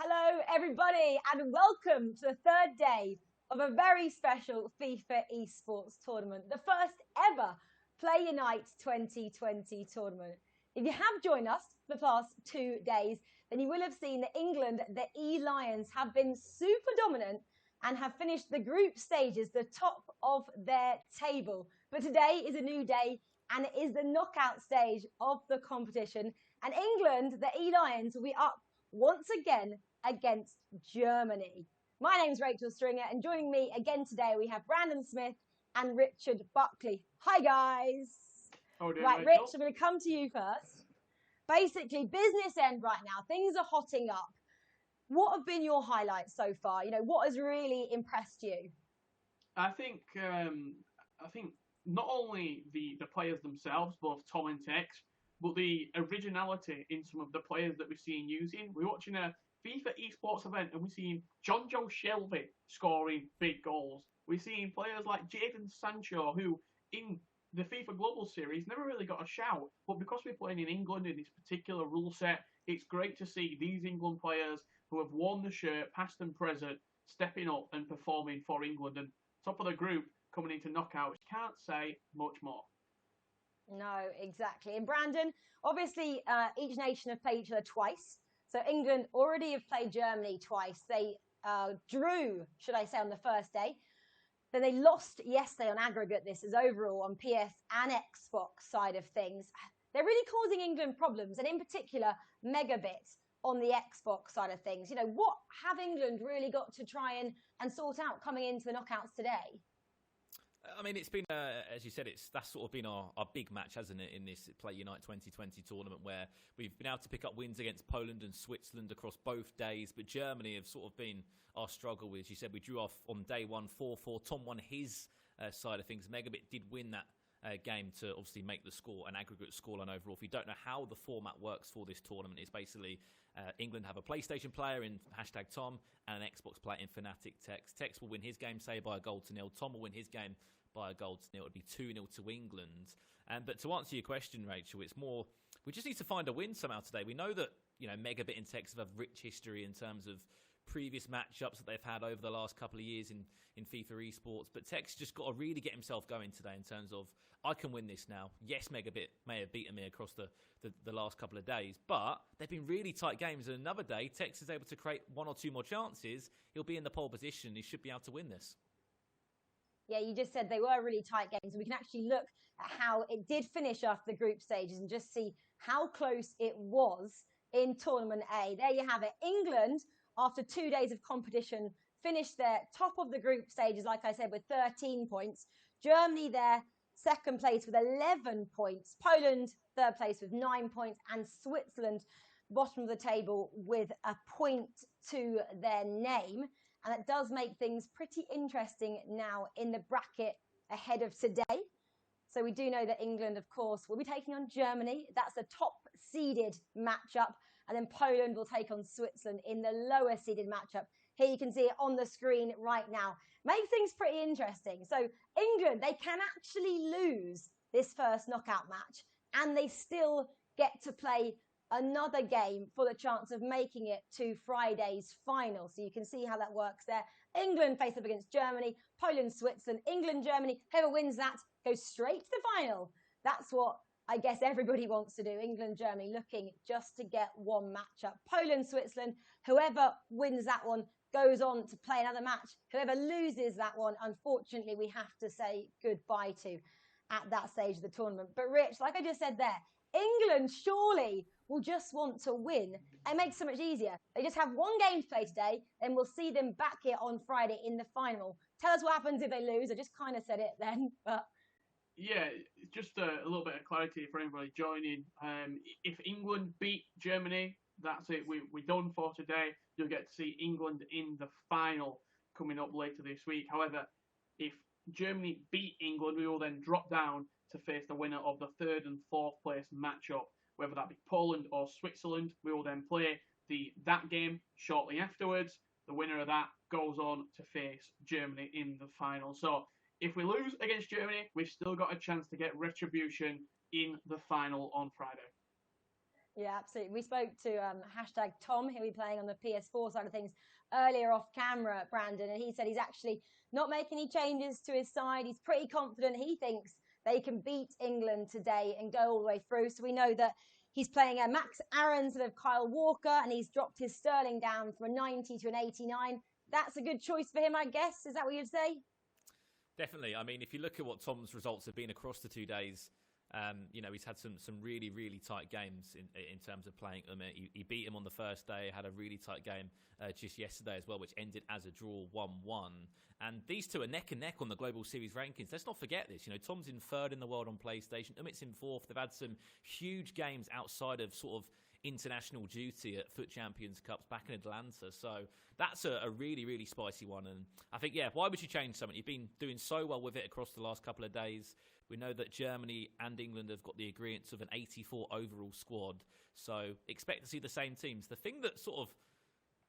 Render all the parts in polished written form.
Hello, everybody, and welcome to the third day of a very special FIFA eSports tournament, the first ever Play Unite 2020 tournament. If you have joined us for the past 2 days, then you will have seen that England, the E-Lions, have been super dominant and have finished the group stages, the top of their table. But today is a new day, and it is the knockout stage of the competition. And England, the E-Lions, will be up once again against Germany. My name's Rachel Stringer, and joining me again today, we have Brandon Smith and Richard Buckley. Hi, guys. Right, Rachel. Rich, I'm going to come to you first. Basically, business end right now. Things are hotting up. What have been your highlights so far? What has really impressed you? I think not only the players themselves, both Tom and Tex, but the originality in some of the players that we're seeing using. We're watching a FIFA eSports event and we're seeing John Joe Shelby scoring big goals. We're seeing players like Jadon Sancho, who in the FIFA Global Series never really got a shout, but because we're playing in England in this particular rule set, it's great to see these England players who have worn the shirt, past and present, stepping up and performing for England. And top of the group, coming into knockouts, can't say much more. No, exactly. And Brandon, obviously, each nation have played each other twice. So England already have played Germany twice. They drew, should I say, on the first day. Then they lost yesterday on aggregate. This is overall on PS and Xbox side of things. They're really causing England problems, and in particular, Megabit on the Xbox side of things. What have England really got to try and sort out coming into the knockouts today? I mean, it's been, as you said, that's sort of been our big match, hasn't it, in this Play Unite 2020 tournament, where we've been able to pick up wins against Poland and Switzerland across both days, but Germany have sort of been our struggle. As you said, we drew off on day one 4-4. Tom won his side of things. Megabit did win that game to obviously make the score, an aggregate scoreline overall. If you don't know how the format works for this tournament, it's basically England have a PlayStation player in #Tom and an Xbox player in Fnatic Tex. Tex will win his game, say, by a goal to nil. Tom will win his game by a goal to nil. It would be 2-0 to England. But to answer your question, Rachel, it's more, we just need to find a win somehow today. We know that, Megabit and Tex have a rich history in terms of previous matchups that they've had over the last couple of years in FIFA eSports. But Tex just got to really get himself going today in terms of, I can win this now. Yes, Megabit may have beaten me across the last couple of days, but they've been really tight games. And another day, Tex is able to create one or two more chances. He'll be in the pole position. He should be able to win this. Yeah, you just said they were really tight games. We can actually look at how it did finish after the group stages and just see how close it was in Tournament A. There you have it. England, after 2 days of competition, finished their top of the group stages, like I said, with 13 points. Germany there, second place with 11 points. Poland, third place with 9 points. And Switzerland, bottom of the table with a point to their name. And that does make things pretty interesting now in the bracket ahead of today. So we do know that England, of course, will be taking on Germany. That's the top seeded matchup. And then Poland will take on Switzerland in the lower seeded matchup. Here you can see it on the screen right now. Make things pretty interesting. So England, they can actually lose this first knockout match, and they still get to play another game for the chance of making it to Friday's final. So you can see how that works there. England face up against Germany, Poland, Switzerland, England, Germany. Whoever wins that goes straight to the final. That's what I guess everybody wants to do. England, Germany looking just to get one matchup. Poland, Switzerland, whoever wins that one goes on to play another match. Whoever loses that one, unfortunately, we have to say goodbye to at that stage of the tournament. But Rich, like I just said there, England surely will just want to win. It makes it so much easier. They just have one game to play today, then we'll see them back here on Friday in the final. Tell us what happens if they lose. I just kind of said it then, but... Yeah, just a little bit of clarity for anybody joining. If England beat Germany, that's it. We're done for today. You'll get to see England in the final coming up later this week. However, if Germany beat England, we will then drop down to face the winner of the third and fourth place matchup, whether that be Poland or Switzerland. We will then play that game shortly afterwards. The winner of that goes on to face Germany in the final. So if we lose against Germany, we've still got a chance to get retribution in the final on Friday. Yeah, absolutely. We spoke to hashtag Tom, he'll be playing on the PS4 side of things earlier off camera, Brandon, and he said he's actually not making any changes to his side. He's pretty confident. He thinks they can beat England today and go all the way through. So we know that he's playing Max Aaron instead of Kyle Walker, and he's dropped his Sterling down from a 90 to an 89. That's a good choice for him, I guess. Is that what you'd say? Definitely. I mean, if you look at what Tom's results have been across the 2 days, he's had some really, really tight games in terms of playing them. He beat him on the first day, had a really tight game just yesterday as well, which ended as a draw 1-1. And these two are neck and neck on the Global Series rankings. Let's not forget this. Tom's in third in the world on PlayStation. Umit's in fourth. They've had some huge games outside of sort of international duty at Foot Champions Cups back in Atlanta. So that's a really, really spicy one. And I think, why would you change something? You've been doing so well with it across the last couple of days. We know that Germany and England have got the agreement of an 84 overall squad. So expect to see the same teams. The thing that sort of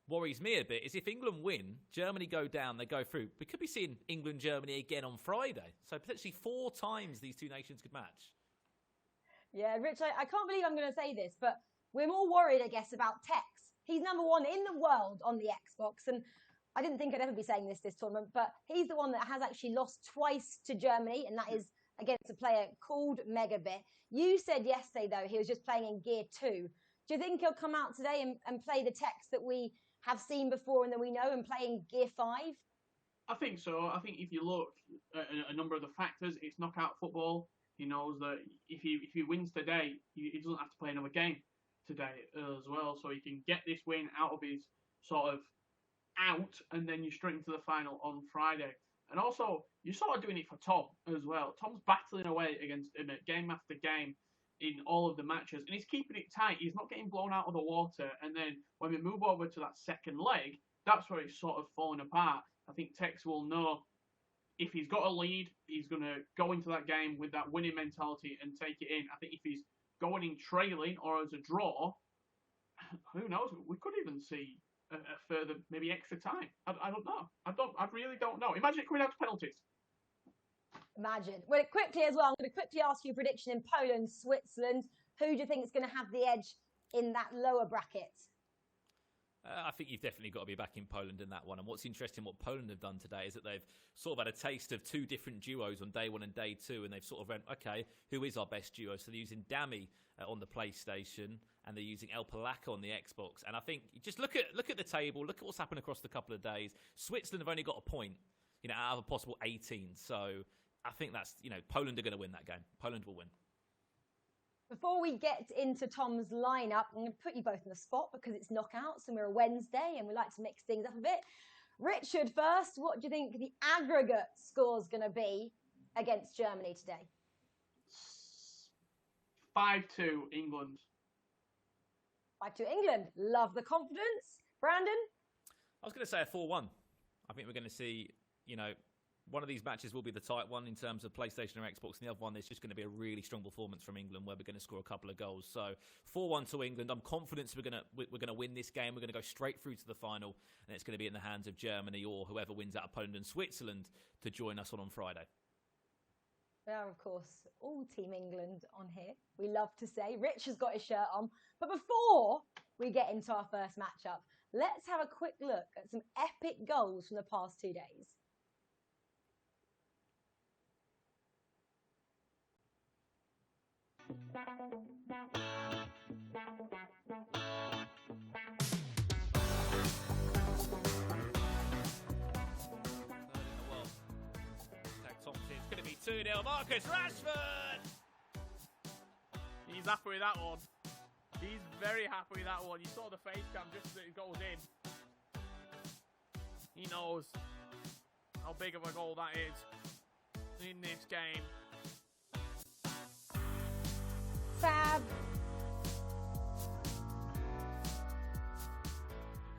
worries me a bit is if England win, Germany go down, they go through. We could be seeing England-Germany again on Friday. So potentially 4 times these two nations could match. Yeah, Rich, I can't believe I'm going to say this, but we're more worried, I guess, about Tex. He's number 1 in the world on the Xbox, and I didn't think I'd ever be saying this tournament, but he's the one that has actually lost twice to Germany, and that is against a player called Megabit. You said yesterday, though, he was just playing in Gear 2. Do you think he'll come out today and play the Tex that we have seen before and that we know and play in Gear 5? I think so. I think if you look at a number of the factors, it's knockout football. He knows that if he wins today, he doesn't have to play another game today as well. So he can get this win out of his sort of out, and then you're straight into the final on Friday. And also, you're sort of doing it for Tom as well. Tom's battling away against him at game after game in all of the matches, and he's keeping it tight. He's not getting blown out of the water. And then when we move over to that second leg, that's where he's sort of falling apart. I think Tex will know if he's got a lead, he's going to go into that game with that winning mentality and take it in. I think if he's going in trailing or as a draw, who knows? We could even see a further, maybe extra time. I don't know. I really don't know. Imagine it coming out to penalties. Imagine. Well, quickly as well, I'm going to quickly ask you a prediction in Poland, Switzerland. Who do you think is going to have the edge in that lower bracket? I think you've definitely got to be back in Poland in that one. And what's interesting, what Poland have done today is that they've sort of had a taste of 2 different duos on day 1 and day 2, and they've sort of went, okay, who is our best duo? So they're using Dami on the PlayStation, and they're using El Polaco on the Xbox. And I think just look at the table, look at what's happened across the couple of days. Switzerland have only got a point, out of a possible 18. So I think that's, Poland are going to win that game. Poland will win. Before we get into Tom's lineup, I'm going to put you both on the spot because it's knockouts and we're a Wednesday and we like to mix things up a bit. Richard, first, what do you think the aggregate score is going to be against Germany today? 5-2 England. 5-2 England. Love the confidence. Brandon? I was going to say a 4-1. I think we're going to see, one of these matches will be the tight one in terms of PlayStation or Xbox, and the other one is just going to be a really strong performance from England where we're going to score a couple of goals. So 4-1 to England. I'm confident we're going to win this game. We're going to go straight through to the final, and it's going to be in the hands of Germany or whoever wins out of Poland and Switzerland to join us on Friday. We are, of course, all Team England on here. We love to say. Rich has got his shirt on. But before we get into our first matchup, let's have a quick look at some epic goals from the past 2 days. It's going to be 2-0. Marcus Rashford! He's happy with that one. He's very happy with that one. You saw the face cam just as it goes in. He knows how big of a goal that is in this game. Fab.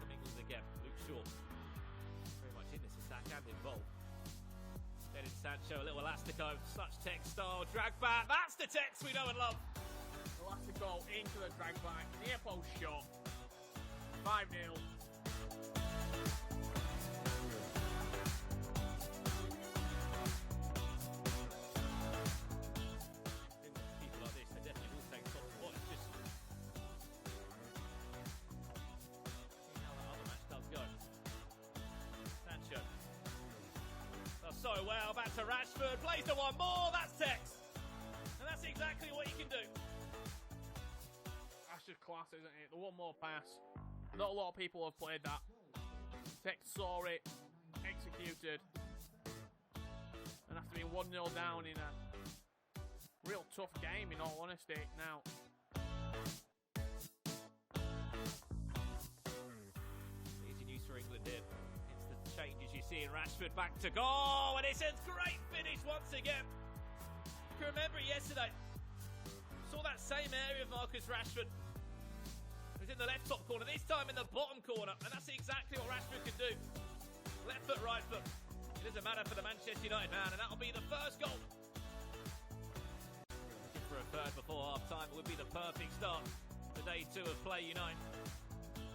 From England again, Luke Shaw. Very much in this attack and involved. Then Sancho, a little elastico, such tech style, drag back. That's the text we know and love. Elastico into the drag back, near post shot. 5-0. so well. Back to Rashford. Plays the one more. That's Tex. And that's exactly what he can do. That's just class, isn't it? The one more pass. Not a lot of people have played that. Tex saw it, executed. And after being 1-0 down in a real tough game, in all honesty, now. Easy news for England here. It's the changes you see in Rashford back to goal, and it's a great finish once again. You can remember it yesterday. Saw that same area of Marcus Rashford. It was in the left top corner, this time in the bottom corner, and that's exactly what Rashford can do. Left foot, right foot. It doesn't matter for the Manchester United man, and that'll be the first goal. Looking for a third before half-time would be the perfect start to day 2 of Play Unite.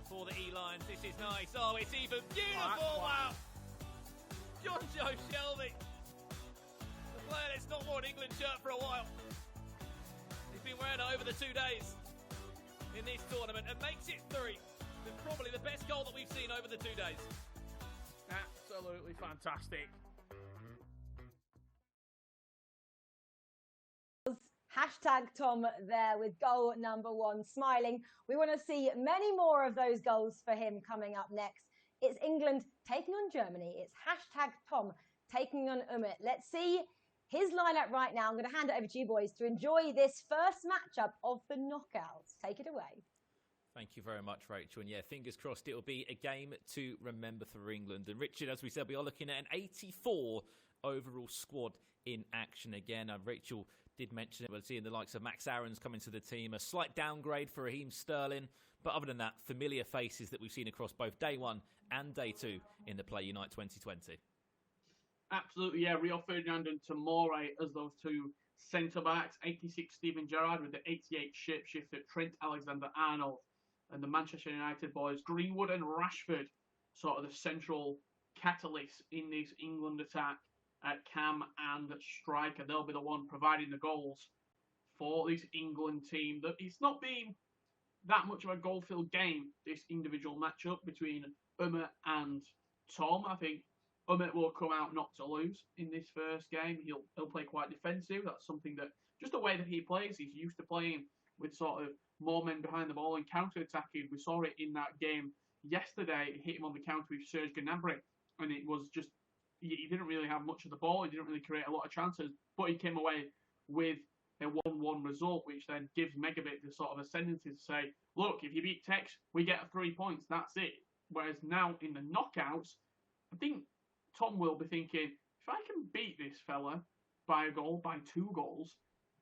For the E-Lions, this is nice. Oh, it's even beautiful, wow. John Joe Shelby. The player that's not worn an England shirt for a while. He's been wearing it over the 2 days in this tournament and makes it 3. Probably the best goal that we've seen over the 2 days. Absolutely fantastic. Hashtag Tom there with goal number 1, smiling. We want to see many more of those goals for him coming up next. It's England taking on Germany. It's hashtag Tom taking on Umit. Let's see his lineup right now. I'm going to hand it over to you boys to enjoy this first matchup of the knockouts. Take it away. Thank you very much, Rachel. And yeah, fingers crossed it'll be a game to remember for England. And Richard, as we said, we are looking at an 84 overall squad in action again. Rachel did mention it. We're seeing the likes of Max Aarons coming to the team. A slight downgrade for Raheem Sterling. But other than that, familiar faces that we've seen across both day 1 and day 2 in the Play Unite 2020. Absolutely, yeah. Rio Ferdinand and Tomori as those two centre-backs. 86 Steven Gerrard with the 88 shapeshifter Trent Alexander-Arnold. And the Manchester United boys, Greenwood and Rashford, sort of the central catalysts in this England attack at cam and striker. They'll be the one providing the goals for this England team. It's not been that much of a goal-filled game, this individual matchup between Umit and Tom. I think Umit will come out not to lose in this first game. He'll play quite defensive. That's something that, just the way that he plays, he's used to playing with sort of more men behind the ball and counter-attacking. We saw it in that game yesterday. It hit him on the counter with Serge Gnabry, and it was just, he didn't really have much of the ball. He didn't really create a lot of chances, but he came away with a 1-1 result, which then gives Megabit the sort of ascendancy to say, look, if you beat Tex, we get 3 points, that's it. Whereas now in the knockouts, I think Tom will be thinking, if I can beat this fella by a goal, by 2 goals,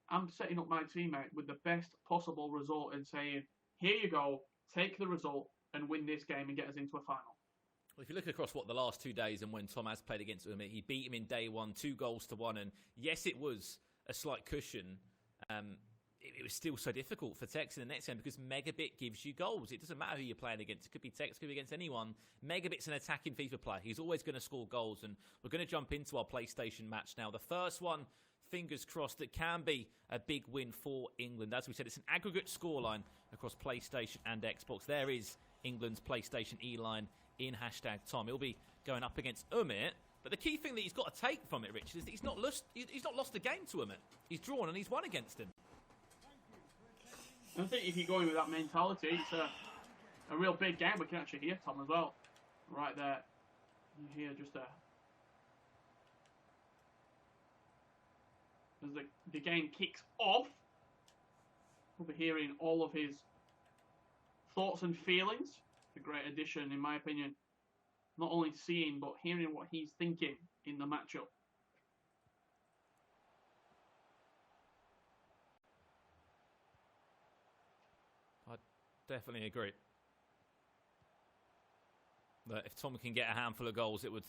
I'm setting up my teammate with the best possible result and saying, here you go, take the result and win this game and get us into a final. Well, if you look across the last 2 days and when Tom has played against him, he beat him in day 1, 2 goals to 1. And yes, it was a slight cushion. It was still so difficult for Tex in the next game because Megabit gives you goals. It doesn't matter who you're playing against. It could be Tex, it could be against anyone. Megabit's an attacking FIFA player. He's always going to score goals. And we're going to jump into our PlayStation match now. The first one, fingers crossed, that can be a big win for England. As we said, it's an aggregate scoreline across PlayStation and Xbox. There is England's PlayStation E-line in hashtag Tom. He'll be going up against Umit. But the key thing that he's got to take from it, Richard, is that he's not lost a game to Umit. He's drawn and he's won against him. I think if you're going with that mentality, it's a real big game. We can actually hear Tom as well. Right there. You hear just as the game kicks off, we'll be hearing all of his thoughts and feelings. It's a great addition, in my opinion. Not only seeing, but hearing what he's thinking in the matchup. I definitely agree. But if Tom can get a handful of goals, it would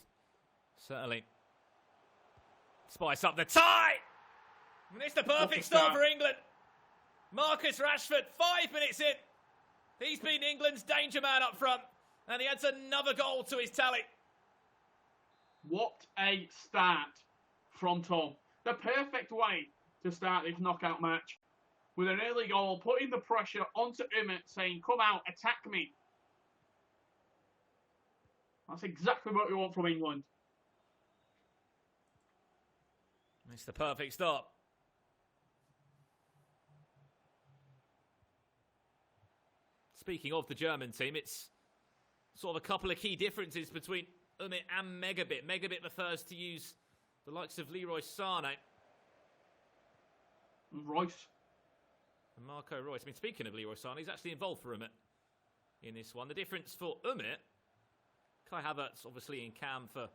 certainly spice up the tie! And it's the perfect start for England. Marcus Rashford, 5 minutes in. He's been England's danger man up front. And he adds another goal to his tally. What a start from Tom. The perfect way to start this knockout match. With an early goal, putting the pressure onto Umit, saying, come out, attack me. That's exactly what we want from England. It's the perfect start. Speaking of the German team, it's sort of a couple of key differences between Umit and Megabit. Megabit prefers to use the likes of Leroy Sané. Royce. And Marco Reus. I mean, speaking of Leroy Sané, he's actually involved for Umit in this one. The difference for Umit, Kai Havertz obviously in cam for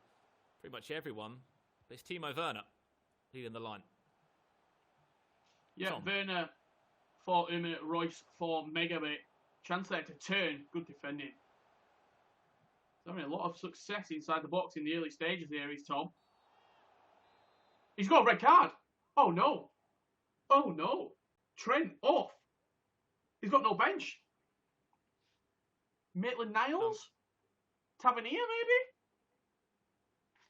pretty much everyone, but it's Timo Werner leading the line. Yeah, Tom. Werner for Umit, Royce for Megabit. Chance there to turn. Good defending. He's having a lot of success inside the box in the early stages here, is Tom. He's got a red card. Oh, no. Oh, no. Trent off. He's got no bench. Maitland-Niles? Tavernier, maybe?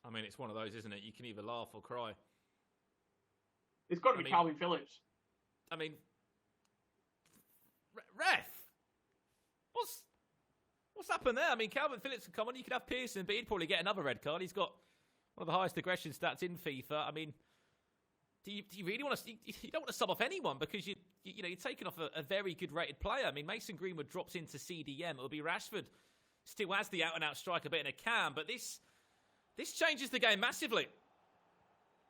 I mean, it's one of those, isn't it? You can either laugh or cry. It's got to be Calvin Phillips. I mean, ref. What's happened there? I mean, Calvin Phillips can come on. You could have Pearson, but he'd probably get another red card. He's got one of the highest aggression stats in FIFA. I mean, do you really want to? You don't want to sub off anyone because you're taking off a very good rated player. I mean, Mason Greenwood drops into CDM. It'll be Rashford. Still has the out-and-out striker bit in a cam, but this changes the game massively.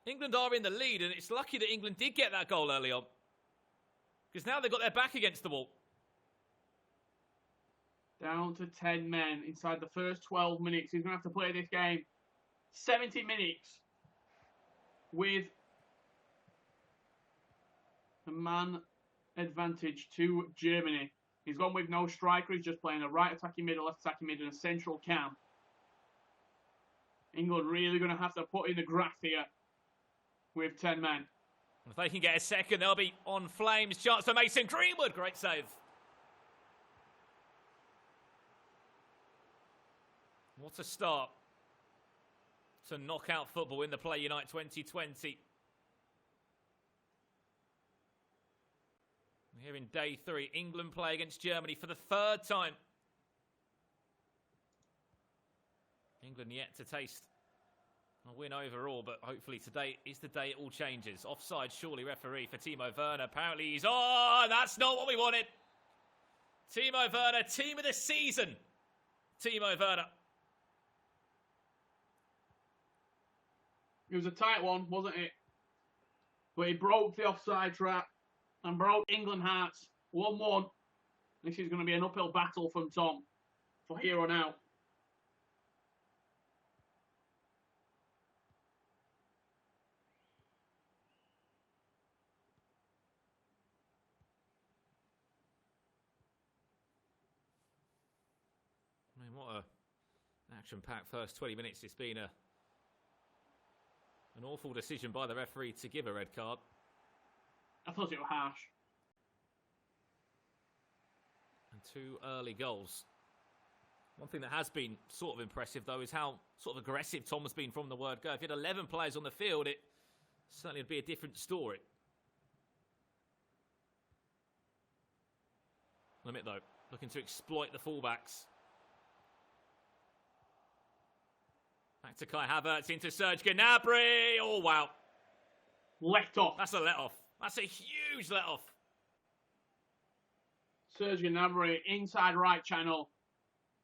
England are in the lead, and it's lucky that England did get that goal early on because now they've got their back against the wall. Down to 10 men inside the first 12 minutes. He's going to have to play this game 70 minutes with a man advantage to Germany. He's gone with no striker. He's just playing a right attacking mid, a left attacking mid, and a central cam. England really going to have to put in the graft here with 10 men. If they can get a second, they'll be on flames. Chance for Mason Greenwood. Great save. What a start to knockout football in the Play Unite 2020. Here in day 3, England play against Germany for the 3rd time. England yet to taste a win overall, but hopefully today is the day it all changes. Offside, surely, referee for Timo Werner. Apparently he's on. That's not what we wanted. Timo Werner, team of the season. Timo Werner. It was a tight one, wasn't it? But he broke the offside trap and broke England hearts. 1-1. This is going to be an uphill battle from Tom for here on out. I mean, what an action-packed first 20 minutes. It's been an awful decision by the referee to give a red card. I thought it was harsh. And 2 early goals. One thing that has been sort of impressive, though, is how sort of aggressive Tom has been from the word go. If you had 11 players on the field, it certainly would be a different story. Limit, though, looking to exploit the fullbacks. Back to Kai Havertz, into Serge Gnabry. Oh, wow. Let off. That's a let-off. That's a huge let-off. Serge Gnabry, inside right channel.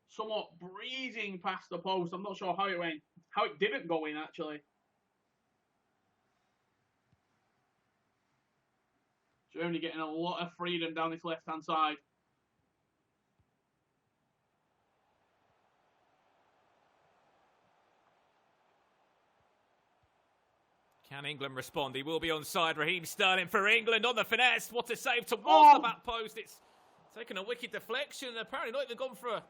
Somewhat breezing past the post. I'm not sure how it went. How it didn't go in, actually. Germany getting a lot of freedom down this left-hand side. Can England respond? He will be onside. Raheem Sterling for England on the finesse. What a save towards the back post. It's taken a wicked deflection and apparently not even gone for a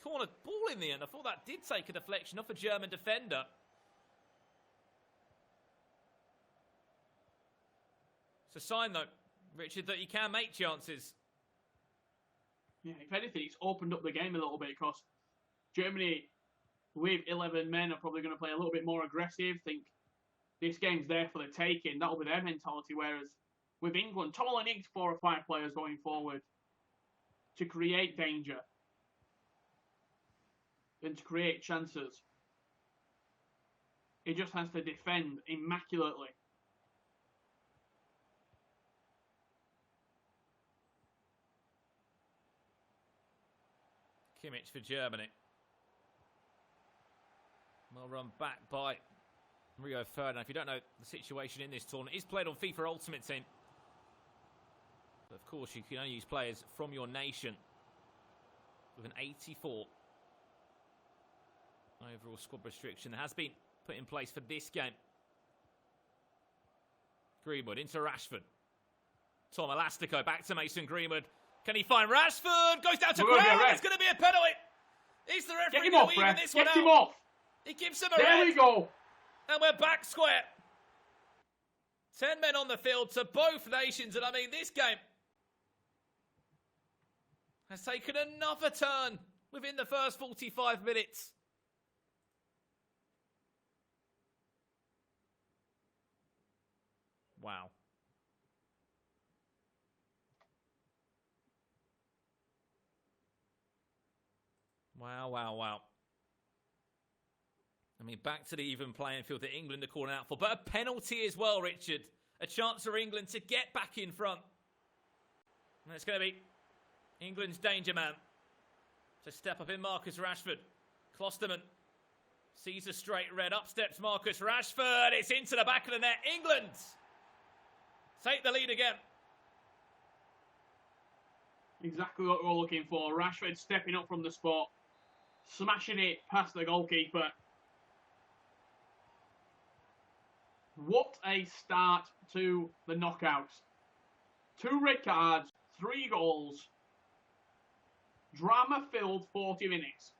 corner ball in the end. I thought that did take a deflection off a German defender. It's a sign, though, Richard, that you can make chances. Yeah, if anything, it's opened up the game a little bit because Germany, with 11 men, are probably going to play a little bit more aggressive. Think this game's there for the taking. That'll be their mentality. Whereas with England, Tom only needs 4 or 5 players going forward to create danger and to create chances. He just has to defend immaculately Kimmich for Germany. Well run back by Rio Ferdinand. If you don't know the situation in this tournament, he's played on FIFA Ultimate Team. But of course, you can only use players from your nation with an 84 overall squad restriction that has been put in place for this game. Greenwood into Rashford. Tom Elastico back to Mason Greenwood. Can he find Rashford? Goes down to ground. It's going to be a penalty. Is the referee going to even this one out? Get him off. He gives him a red. There we go. And we're back square. 10 men on the field to both nations. And I mean, this game has taken another turn within the first 45 minutes. Wow. Wow, wow, wow. I mean, back to the even playing field that England are calling out for. But a penalty as well, Richard. A chance for England to get back in front. And it's going to be England's danger man. To step up in Marcus Rashford. Klosterman sees a straight red. Up steps Marcus Rashford. It's into the back of the net. England take the lead again. Exactly what we're looking for. Rashford stepping up from the spot. Smashing it past the goalkeeper. What a start to the knockouts. 2 red cards, 3 goals. Drama-filled 40 minutes.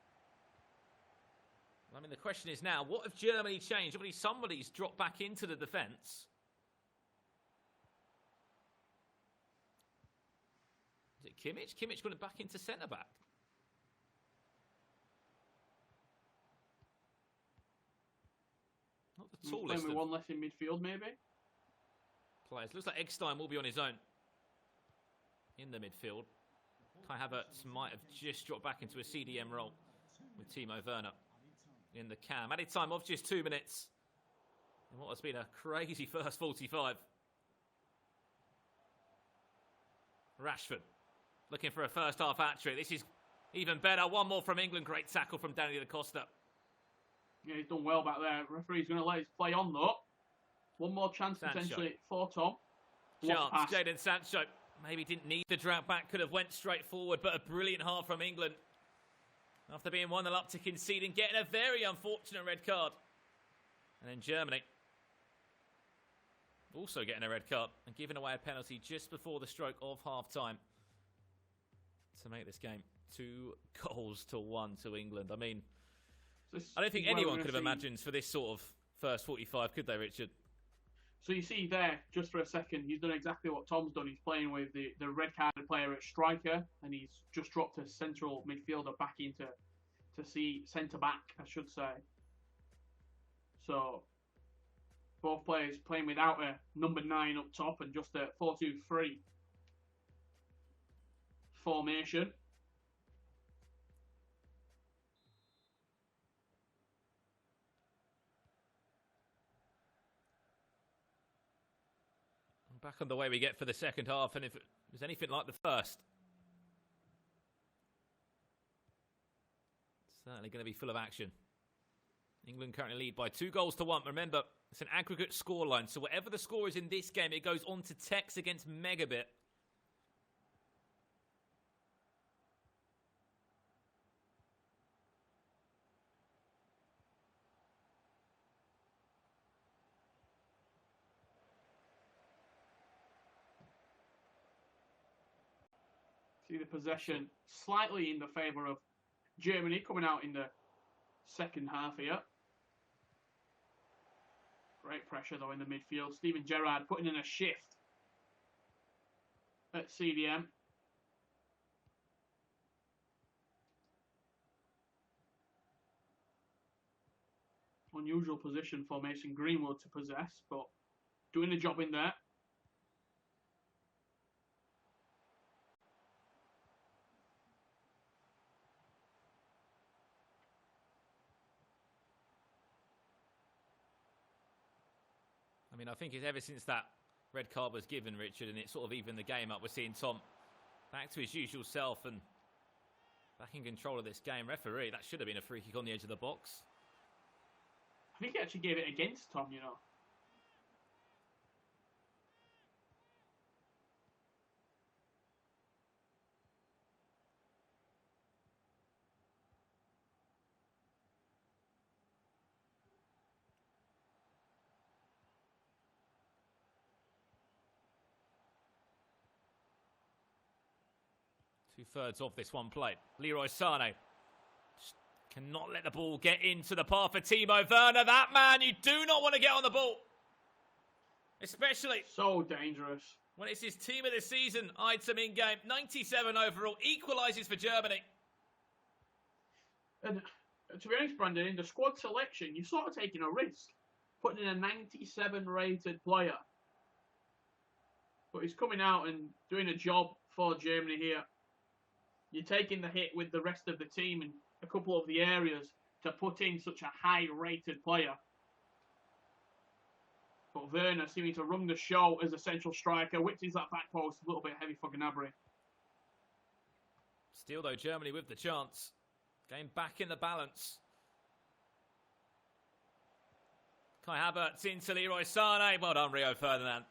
I mean, the question is now, what have Germany changed? Obviously, somebody's dropped back into the defence. Is it Kimmich? Kimmich going back into centre-back. Not the tallest with one less in midfield, maybe. Players. Looks like Eggstein will be on his own in the midfield. Kai Havertz might have just dropped back into a CDM role with Timo Werner in the cam. Added time of just 2 minutes in what has been a crazy first 45. Rashford looking for a first half hat-trick. This is even better. One more from England. Great tackle from Danny Da Costa. Yeah, he's done well back there. Referee's going to let his play on, though. One more chance, Sancho. potentially, for Tom. Chance. Jadon Sancho maybe didn't need the drag back. Could have went straight forward, but a brilliant half from England. After being 1-0 up to conceding, getting a very unfortunate red card. And then Germany also getting a red card and giving away a penalty just before the stroke of half-time to make this game 2-1 to England. I mean, I don't think anyone could have imagined for this sort of first 45, could they, Richard? So you see there, just for a second, he's done exactly what Tom's done. He's playing with the red-carded player at striker, and he's just dropped a central midfielder back into see centre-back, I should say. So both players playing without a number 9 up top and just a 4-2-3 formation. Back on the way we get for the second half, and if it was anything like the first, certainly going to be full of action. England currently lead by 2-1. Remember, it's an aggregate scoreline, so whatever the score is in this game, it goes on to Tex against Megabit. See the possession slightly in the favour of Germany coming out in the second half here. Great pressure though in the midfield. Steven Gerrard putting in a shift at CDM. Unusual position for Mason Greenwood to possess, but doing the job in there. I mean, I think it's ever since that red card was given, Richard, and it sort of evened the game up, we're seeing Tom back to his usual self and Back in control of this game. Referee, that should have been a free kick on the edge of the box. I think he actually gave it against Tom, you know. Two-thirds of this one play. Leroy Sané just cannot let the ball get into the path for Timo Werner. That man, you do not want to get on the ball. Especially so dangerous when it's his team of the season item in game. 97 overall, equalises for Germany. And to be honest, Brandon, in the squad selection, you're sort of taking a risk, putting in a 97 rated player. But he's coming out and doing a job for Germany here. You're taking the hit with the rest of the team in a couple of the areas to put in such a high-rated player. But Werner seeming to run the show as a central striker, which is that back post a little bit heavy for Gnabry. Still, though, Germany with the chance. Game back in the balance. Kai Havertz into Leroy Sané. Well done, Rio Ferdinand.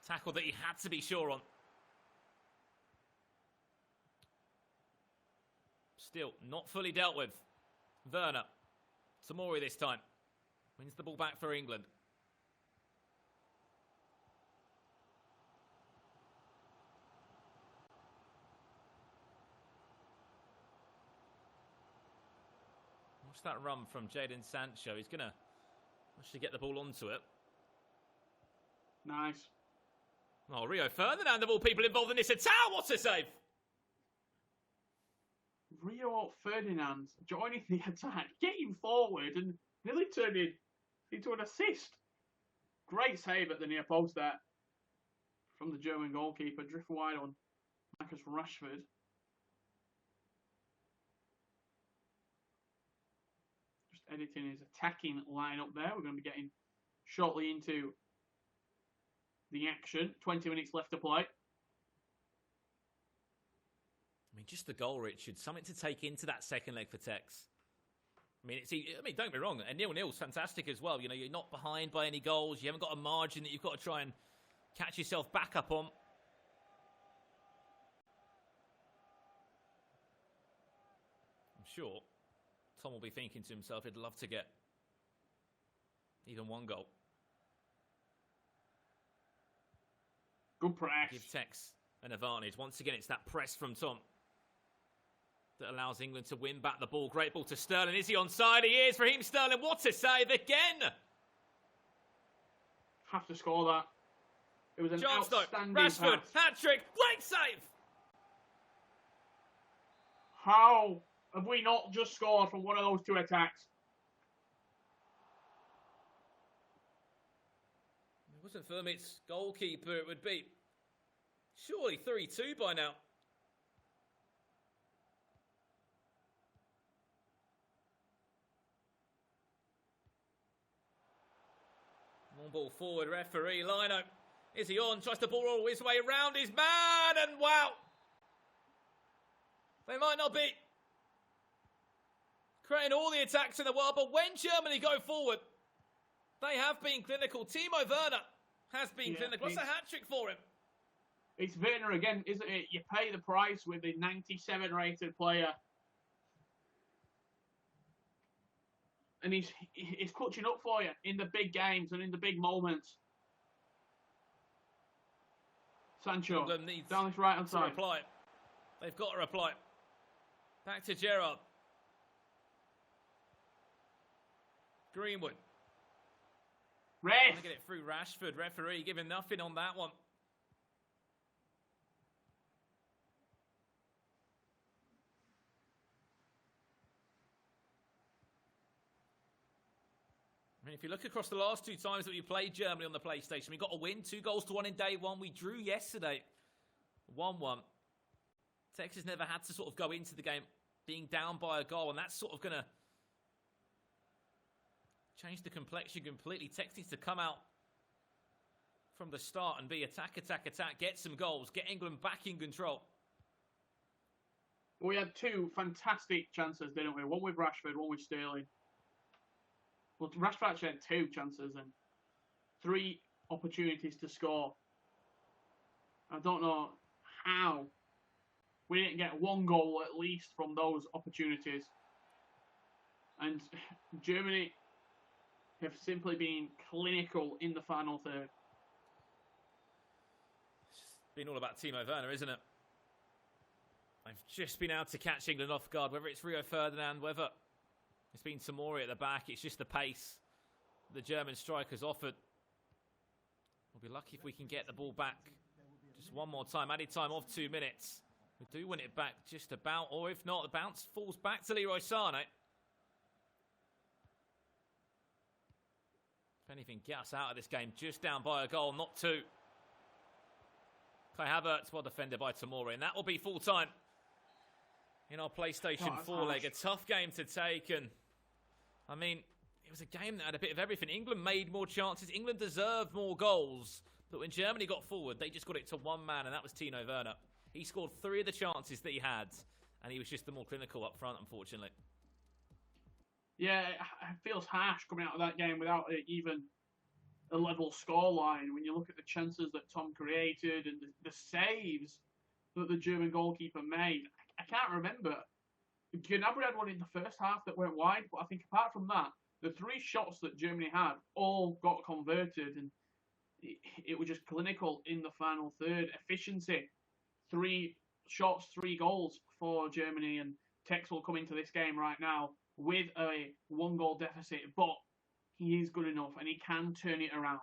Tackle that he had to be sure on. Still not fully dealt with. Werner. Tomori this time. Wins the ball back for England. Watch that run from Jadon Sancho. He's going to actually get the ball onto it. Nice. Oh, Rio Ferdinand, of all people involved in this attack. What a save! Rio Ferdinand joining the attack, getting forward and nearly turned it into an assist. Great save at the near post there from the German goalkeeper. Drift wide on Marcus Rashford. Just editing his attacking lineup there. We're going to be getting shortly into the action. 20 minutes left to play. I mean, just the goal, Richard. Something to take into that second leg for Tex. I mean, don't get me wrong. A 0-0 is fantastic as well. You know, you're not behind by any goals. You haven't got a margin that you've got to try and catch yourself back up on. I'm sure Tom will be thinking to himself, he'd love to get even one goal. Good press. Give Tex an advantage. Once again, it's that press from Tom that allows England to win back the ball. Great ball to Sterling. Is he onside? He is. Raheem Sterling. What a save again. Have to score that. It was an outstanding Rashford. pass. Hat-trick. Great save. How have we not just scored from one of those two attacks? It wasn't for its goalkeeper, it would be surely 3-2 by now. One ball forward, referee, Lino. Is he on? Tries to ball all his way around his man, and wow! They might not be creating all the attacks in the world, but when Germany go forward, they have been clinical. Timo Werner has been clinical. What's a hat-trick for him? It's Werner again, isn't it? You pay the price with the 97 rated player. And he's clutching up for you in the big games and in the big moments. Sancho, down this right-hand side. Reply. They've got to reply. Back to Gerrard. Greenwood. Ref. Trying to get it through Rashford. Referee giving nothing on that one. I mean, if you look across the last two times that we played Germany on the PlayStation, we got a win, 2-1 in day one. We drew yesterday, 1-1. Texas never had to sort of go into the game being down by a goal, and that's sort of going to change the complexion completely. Texas needs to come out from the start and be attack, attack, attack, get some goals, get England back in control. We had two fantastic chances, didn't we? One with Rashford, one with Sterling. Well, Rashford actually had two chances and 3 opportunities to score. I don't know how we didn't get 1 goal at least from those opportunities. And Germany have simply been clinical in the final third. It's been all about Timo Werner, isn't it? They've just been able to catch England off guard, whether it's Rio Ferdinand, whether it's been Tomori at the back. It's just the pace the German strikers offered. We'll be lucky if we can get the ball back just one more time. Added time of 2 minutes. We do win it back just about, or if not, the bounce falls back to Leroy Sané. If anything, get us out of this game just down by a goal, not 2. Kai Havertz, well defended by Tomori, and that will be full time in our PlayStation 4 leg. A tough game to take, and I mean, it was a game that had a bit of everything. England made more chances. England deserved more goals, but when Germany got forward, they just got it to one man, and that was Timo Werner. He scored 3 of the chances that he had, and he was just the more clinical up front, unfortunately. Yeah, it feels harsh coming out of that game without even a level scoreline. When you look at the chances that Tom created and the saves that the German goalkeeper made, I can't remember. Gnabry had one in the first half that went wide, but I think apart from that, the 3 shots that Germany had all got converted, and it was just clinical in the final third. Efficiency, 3 shots, 3 goals for Germany, and Tex will come into this game right now with a 1-goal deficit, but he is good enough and he can turn it around.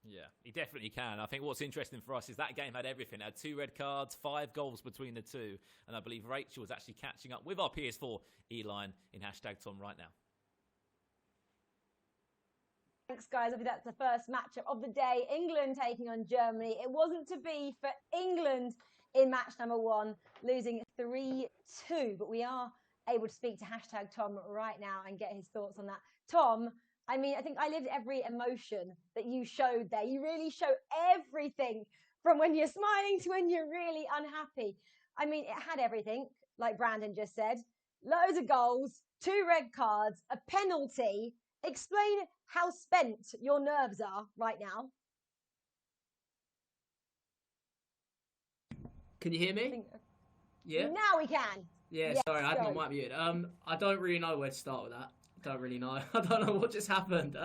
Yeah, he definitely can. I think what's interesting for us is that game had everything. It had 2 red cards, 5 goals between the 2, and I believe Rachel is actually catching up with our PS4 E-line in #Tom right now. Thanks, guys. I think that's the first matchup of the day. England taking on Germany. It wasn't to be for England in match number 1, losing 3-2, but we are able to speak to #Tom right now and get his thoughts on that. Tom, I mean, I think I lived every emotion that you showed there. You really show everything from when you're smiling to when you're really unhappy. I mean, it had everything, like Brandon just said. Loads of goals, 2 red cards, a penalty. Explain how spent your nerves are right now. Can you hear me? Yeah. Now we can. Yeah, yes, sorry, I had my mic muted. I don't really know where to start with that. Don't really know. I don't know what just happened.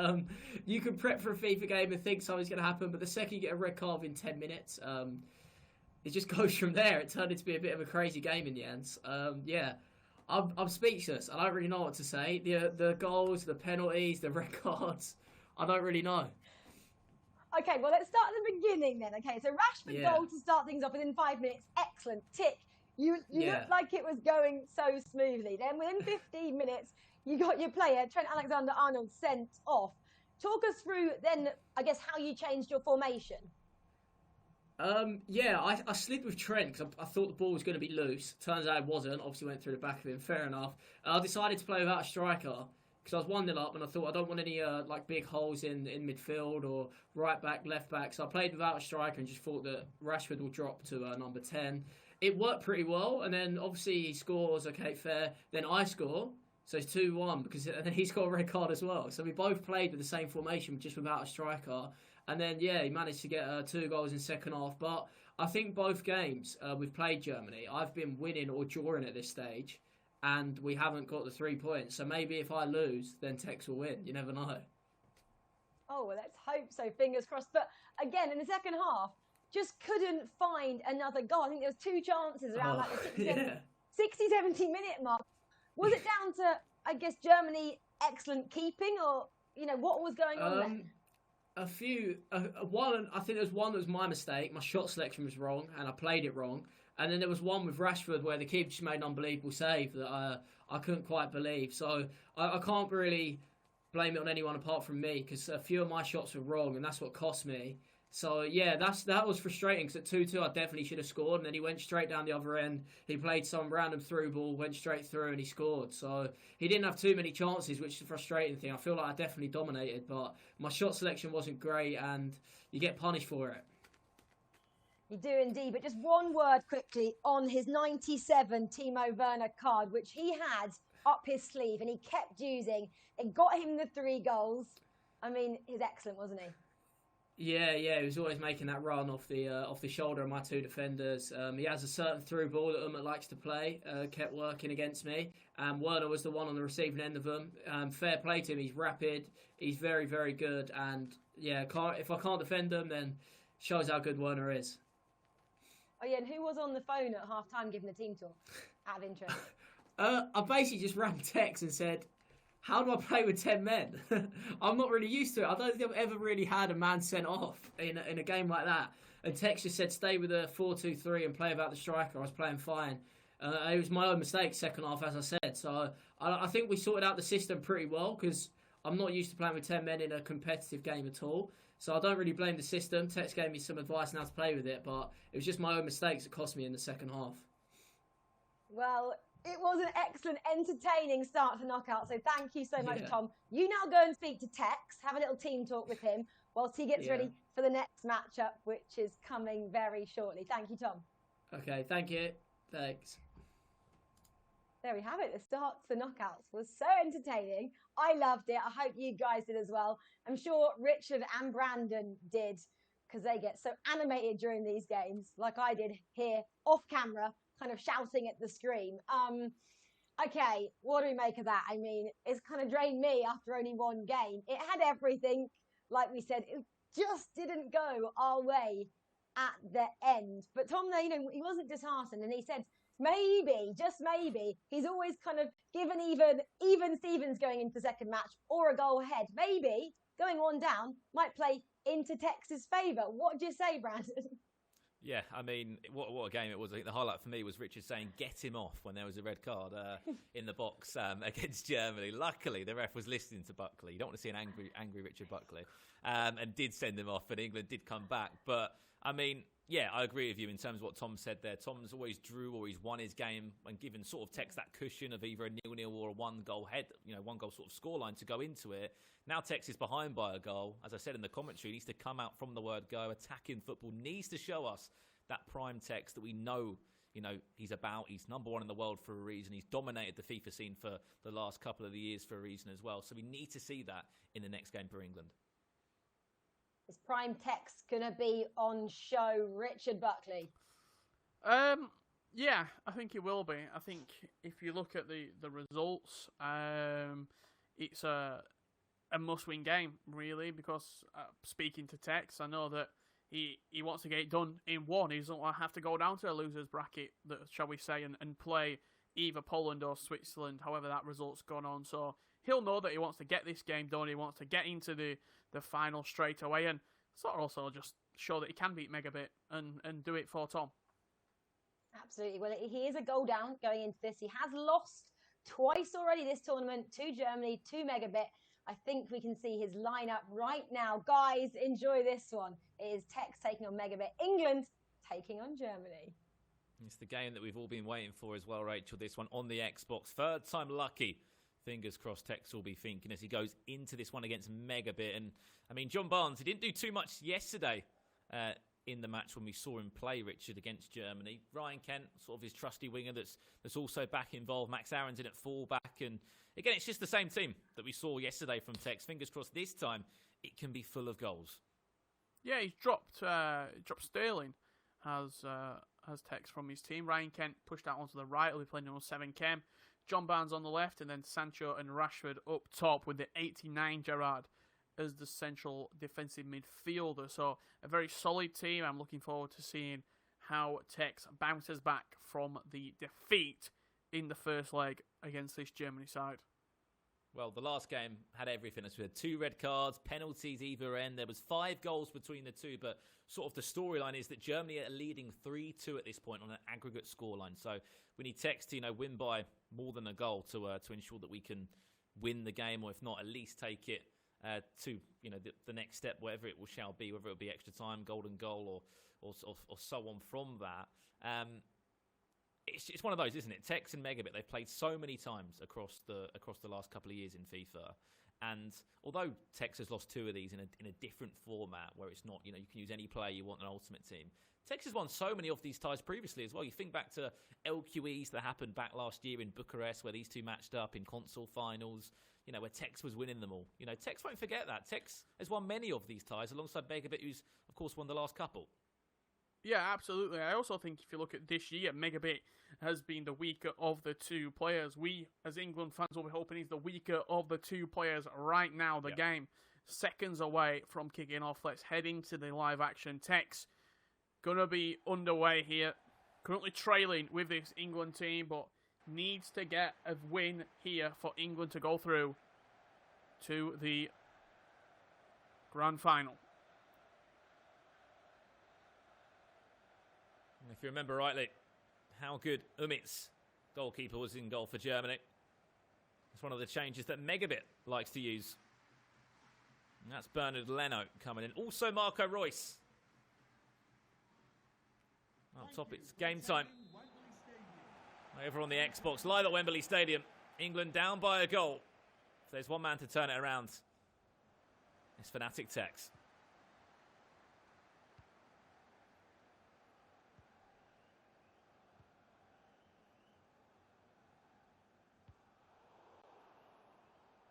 You can prep for a FIFA game and think something's going to happen, but the second you get a red card in 10 minutes, it just goes from there. It turned into be a bit of a crazy game in the end. Yeah, I'm speechless. I don't really know what to say. The goals, the penalties, the red cards, I don't really know. Okay, well, let's start at the beginning then. Okay, so Rashford goal to start things off within 5 minutes. Excellent. Tick. You looked like it was going so smoothly. Then within 15 minutes, you got your player, Trent Alexander-Arnold, sent off. Talk us through then, I guess, how you changed your formation. Yeah, I slid with Trent because I thought the ball was going to be loose. Turns out it wasn't. Obviously went through the back of him. Fair enough. I decided to play without a striker because I was 1-0 up and I thought I don't want any like big holes in midfield or right back, left back. So I played without a striker and just thought that Rashford will drop to number 10. It worked pretty well, and then obviously he scores, okay, fair. Then I score, so it's 2-1, and then he scored a red card as well. So we both played with the same formation, just without a striker. And then, yeah, he managed to get 2 goals in second half. But I think both games we've played Germany, I've been winning or drawing at this stage, and we haven't got the 3 points. So maybe if I lose, then Tex will win. You never know. Oh, well, let's hope so. Fingers crossed. But again, in the second half, just couldn't find another goal. I think there was 2 chances around like the 60, 70 minute mark. Was it down to, I guess, Germany excellent keeping, or, you know, what was going on there? A few. One, I think there was one that was my mistake. My shot selection was wrong, and I played it wrong. And then there was one with Rashford where the keeper just made an unbelievable save that I couldn't quite believe. So I can't really blame it on anyone apart from me, because a few of my shots were wrong, and that's what cost me. So, yeah, that was frustrating, because at 2-2 I definitely should have scored, and then he went straight down the other end. He played some random through ball, went straight through, and he scored. So he didn't have too many chances, which is a frustrating thing. I feel like I definitely dominated, but my shot selection wasn't great, and you get punished for it. You do indeed, but just one word quickly on his 97 Timo Werner card, which he had up his sleeve and he kept using. It got him the 3 goals. I mean, he's excellent, wasn't he? Yeah, he was always making that run off the shoulder of my 2 defenders. He has a certain through ball that Umut likes to play, kept working against me. Werner was the one on the receiving end of them. Fair play to him, he's rapid, he's very, very good. And yeah, if I can't defend him, then shows how good Werner is. Oh yeah, and who was on the phone at half-time giving the team talk, out of interest? I basically just rang Tex and said, how do I play with 10 men? I'm not really used to it. I don't think I've ever really had a man sent off in a game like that. And Tex just said, stay with a 4-2-3 and play without the striker. I was playing fine. It was my own mistake second half, as I said. So I think we sorted out the system pretty well because I'm not used to playing with 10 men in a competitive game at all. So I don't really blame the system. Tex gave me some advice on how to play with it, but it was just my own mistakes that cost me in the second half. Well, it was an excellent, entertaining start to knockout. So thank you so much, Yeah. Tom. You now go and speak to Tex, have a little team talk with him whilst he gets ready for the next matchup, which is coming very shortly. Thank you, Tom. Okay, thank you. Thanks. There we have it. The start to the knockouts was so entertaining. I loved it. I hope you guys did as well. I'm sure Richard and Brandon did because they get so animated during these games, like I did here off camera, kind of shouting at the screen. Okay, what do we make of that? I mean, it's kind of drained me after only one game. It had everything, like we said, it just didn't go our way at the end. But Tom, he wasn't disheartened, and he said, maybe, just maybe, he's always kind of given even Stevens going into the second match or a goal ahead. Maybe going 1 down might play into Tex's favour. What do you say, Brandon? Yeah, I mean, what a game it was. I think the highlight for me was Richard saying, get him off, when there was a red card in the box against Germany. Luckily, the ref was listening to Buckley. You don't want to see an angry Richard Buckley. And did send him off, and England did come back. But, I mean, yeah, I agree with you in terms of what Tom said there. Tom's always drew or he's won his game and given sort of Tex that cushion of either a 0-0 or a 1-goal head, 1-goal sort of scoreline to go into it. Now Tex is behind by a goal. As I said in the commentary, he needs to come out from the word go. Attacking football needs to show us that prime Tex that we know, he's about. He's number 1 in the world for a reason. He's dominated the FIFA scene for the last couple of years for a reason as well. So we need to see that in the next game for England. Is prime Tex going to be on show, Richard Buckley? Yeah, I think it will be. I think if you look at the results, it's a must-win game, really, because speaking to Tex, I know that he wants to get it done in one. He doesn't want to have to go down to a loser's bracket, shall we say, and play either Poland or Switzerland, however that result's gone on. So he'll know that he wants to get this game done. He wants to get into the final straight away and sort of also just show that he can beat Megabit and do it for Tom. Absolutely. Well, he is a goal down going into this. He has lost twice already this tournament to Germany, to Megabit. I think we can see his lineup right now. Guys, enjoy this one. It is Tex taking on Megabit. England taking on Germany. It's the game that we've all been waiting for as well, Rachel. This one on the Xbox. Third time lucky. Fingers crossed Tex will be thinking as he goes into this one against Megabit. And, I mean, John Barnes, he didn't do too much yesterday in the match when we saw him play, Richard, against Germany. Ryan Kent, sort of his trusty winger that's also back involved. Max Aaron's in at full-back. And, again, it's just the same team that we saw yesterday from Tex. Fingers crossed this time it can be full of goals. Yeah, he's dropped Sterling as Tex from his team. Ryan Kent pushed out onto the right. He'll be playing number 7 Chem. John Barnes on the left, and then Sancho and Rashford up top with the 89 Gerrard as the central defensive midfielder. So a very solid team. I'm looking forward to seeing how Tex bounces back from the defeat in the first leg against this Germany side. Well, the last game had everything. We had 2 red cards, penalties either end. There was 5 goals between the two, but sort of the storyline is that Germany are leading 3-2 at this point on an aggregate scoreline. So we need Tex to win by more than a goal to ensure that we can win the game, or if not, at least take it to the next step, whatever it shall be, whether it be extra time, golden goal, or so on from that. It's one of those, isn't it? Tex and Megabit, they've played so many times across the last couple of years in FIFA, And although Tex has lost 2 of these in a different format where it's not, you can use any player you want in an ultimate team, Tex has won so many of these ties previously as well. You think back to LQEs that happened back last year in Bucharest where these two matched up in console finals, where Tex was winning them all. Tex won't forget that. Tex has won many of these ties alongside Megabit, who's, of course, won the last couple. Yeah, absolutely. I also think if you look at this year, Megabit has been the weaker of the 2 players. We, as England fans, will be hoping he's the weaker of the 2 players right now. The game, seconds away from kicking off. Let's head into the live action. Tex, going to be underway here. Currently trailing with this England team, but needs to get a win here for England to go through to the grand final. If you remember rightly, how good Umit's goalkeeper was in goal for Germany. It's one of the changes that Megabit likes to use. And that's Bernard Leno coming in. Also Marco Reus. Up top, it's game time. Over on the Xbox, live at Wembley Stadium. England down by a goal. If there's one man to turn it around, it's Fnatic Tex.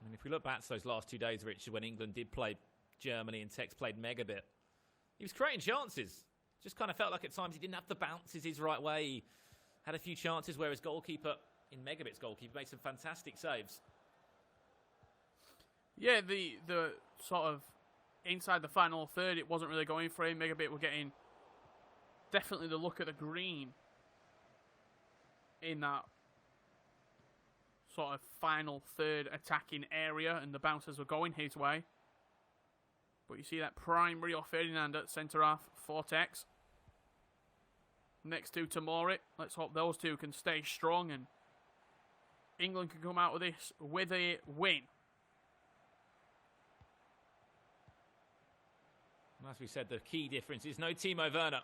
And if we look back to those last 2 days, Richard, when England did play Germany and Tex played Megabit, he was creating chances. Just kind of felt like at times he didn't have the bounces his right way. He had a few chances where his goalkeeper, in Megabit's goalkeeper, made some fantastic saves. Yeah, the sort of inside the final third, it wasn't really going for him. Megabit were getting definitely the look at the green in that sort of final third attacking area, and the bounces were going his way. But you see that prime Rio Ferdinand at centre-half for Tex. Next to Tamori. Let's hope those two can stay strong and England can come out of this with a win. As we said, the key difference is no Timo Werner.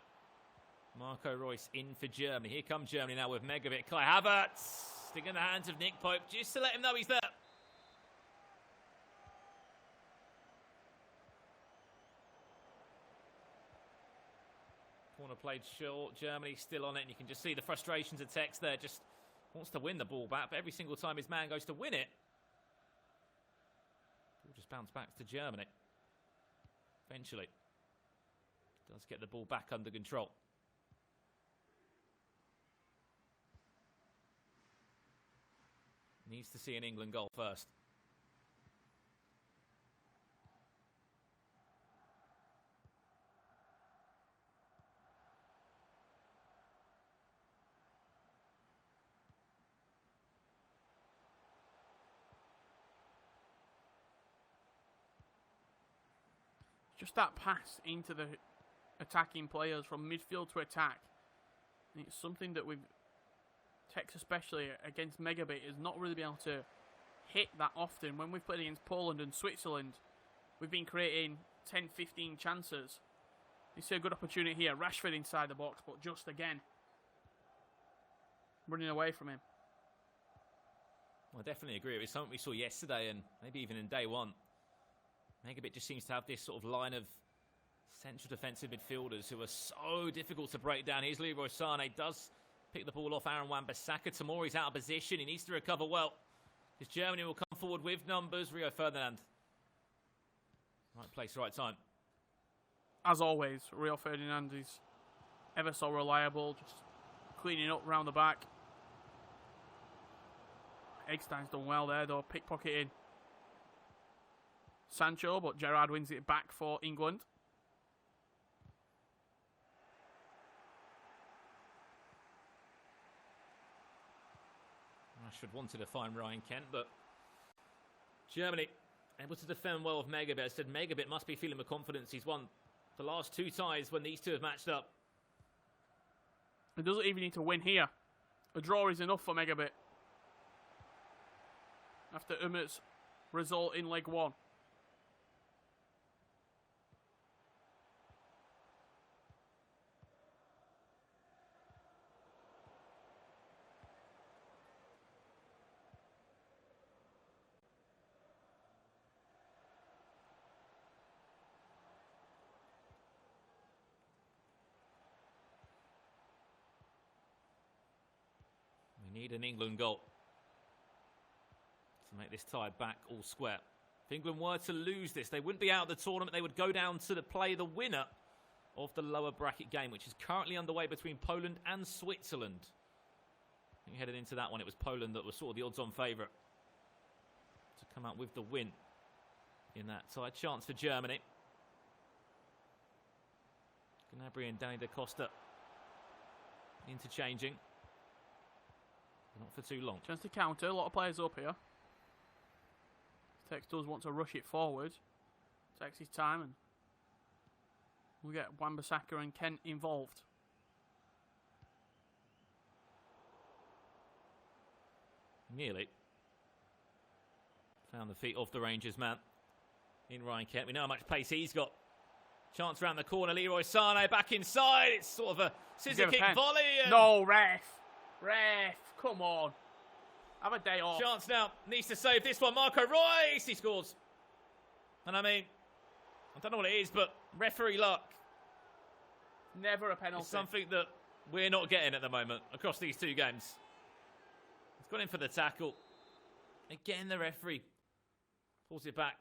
Marco Reus in for Germany. Here comes Germany now with Megabit. Kai Havertz sticking in the hands of Nick Pope just to let him know he's there. Corner played short. Germany still on it, and you can just see the frustrations of Tex there. Just wants to win the ball back, but every single time his man goes to win it, ball just bounce back to Germany. Eventually, does get the ball back under control. Needs to see an England goal first. Just that pass into the attacking players from midfield to attack. It's something that we've, Tex especially against Megabit, has not really been able to hit that often. When we've played against Poland and Switzerland, we've been creating 10, 15 chances. You see a good opportunity here. Rashford inside the box, but just again running away from him. Well, I definitely agree. It was something we saw yesterday and maybe even in day one. Megabit just seems to have this sort of line of central defensive midfielders who are so difficult to break down. Here's Leroy Sané, does pick the ball off Aaron Wan-Bissaka. Tamori's out of position. He needs to recover well, because Germany will come forward with numbers. Rio Ferdinand. Right place, right time. As always, Rio Ferdinand is ever so reliable, just cleaning up round the back. Eggstein's done well there, though, pickpocketing Sancho, but Gerrard wins it back for England. Rashford wanted to find Ryan Kent, but Germany able to defend well with Megabit. I said Megabit must be feeling the confidence. He's won the last 2 ties when these two have matched up. He doesn't even need to win here. A draw is enough for Megabit after Umit's result in leg 1. Need an England goal to make this tie back all square. If England were to lose this, they wouldn't be out of the tournament. They would go down to play the winner of the lower bracket game, which is currently underway between Poland and Switzerland. I think headed into that one, it was Poland that was sort of the odds-on favourite to come out with the win in that tie. Chance for Germany. Gnabry and Danny da Costa interchanging. Not for too long. Chance to counter. A lot of players up here. Tex does want to rush it forward. Takes his time, and we'll get Wan-Bissaka and Kent involved. Nearly. Found the feet off the Rangers man in Ryan Kent. We know how much pace he's got. Chance around the corner. Leroy Sané back inside. It's sort of a scissor kick volley. No, ref. Ref, come on. Have a day off. Chance now. Needs to save this one. Marco Reus. He scores. And I mean, I don't know what it is, but referee luck. Never a penalty. It's something that we're not getting at the moment across these two games. He's gone in for the tackle. Again, the referee pulls it back.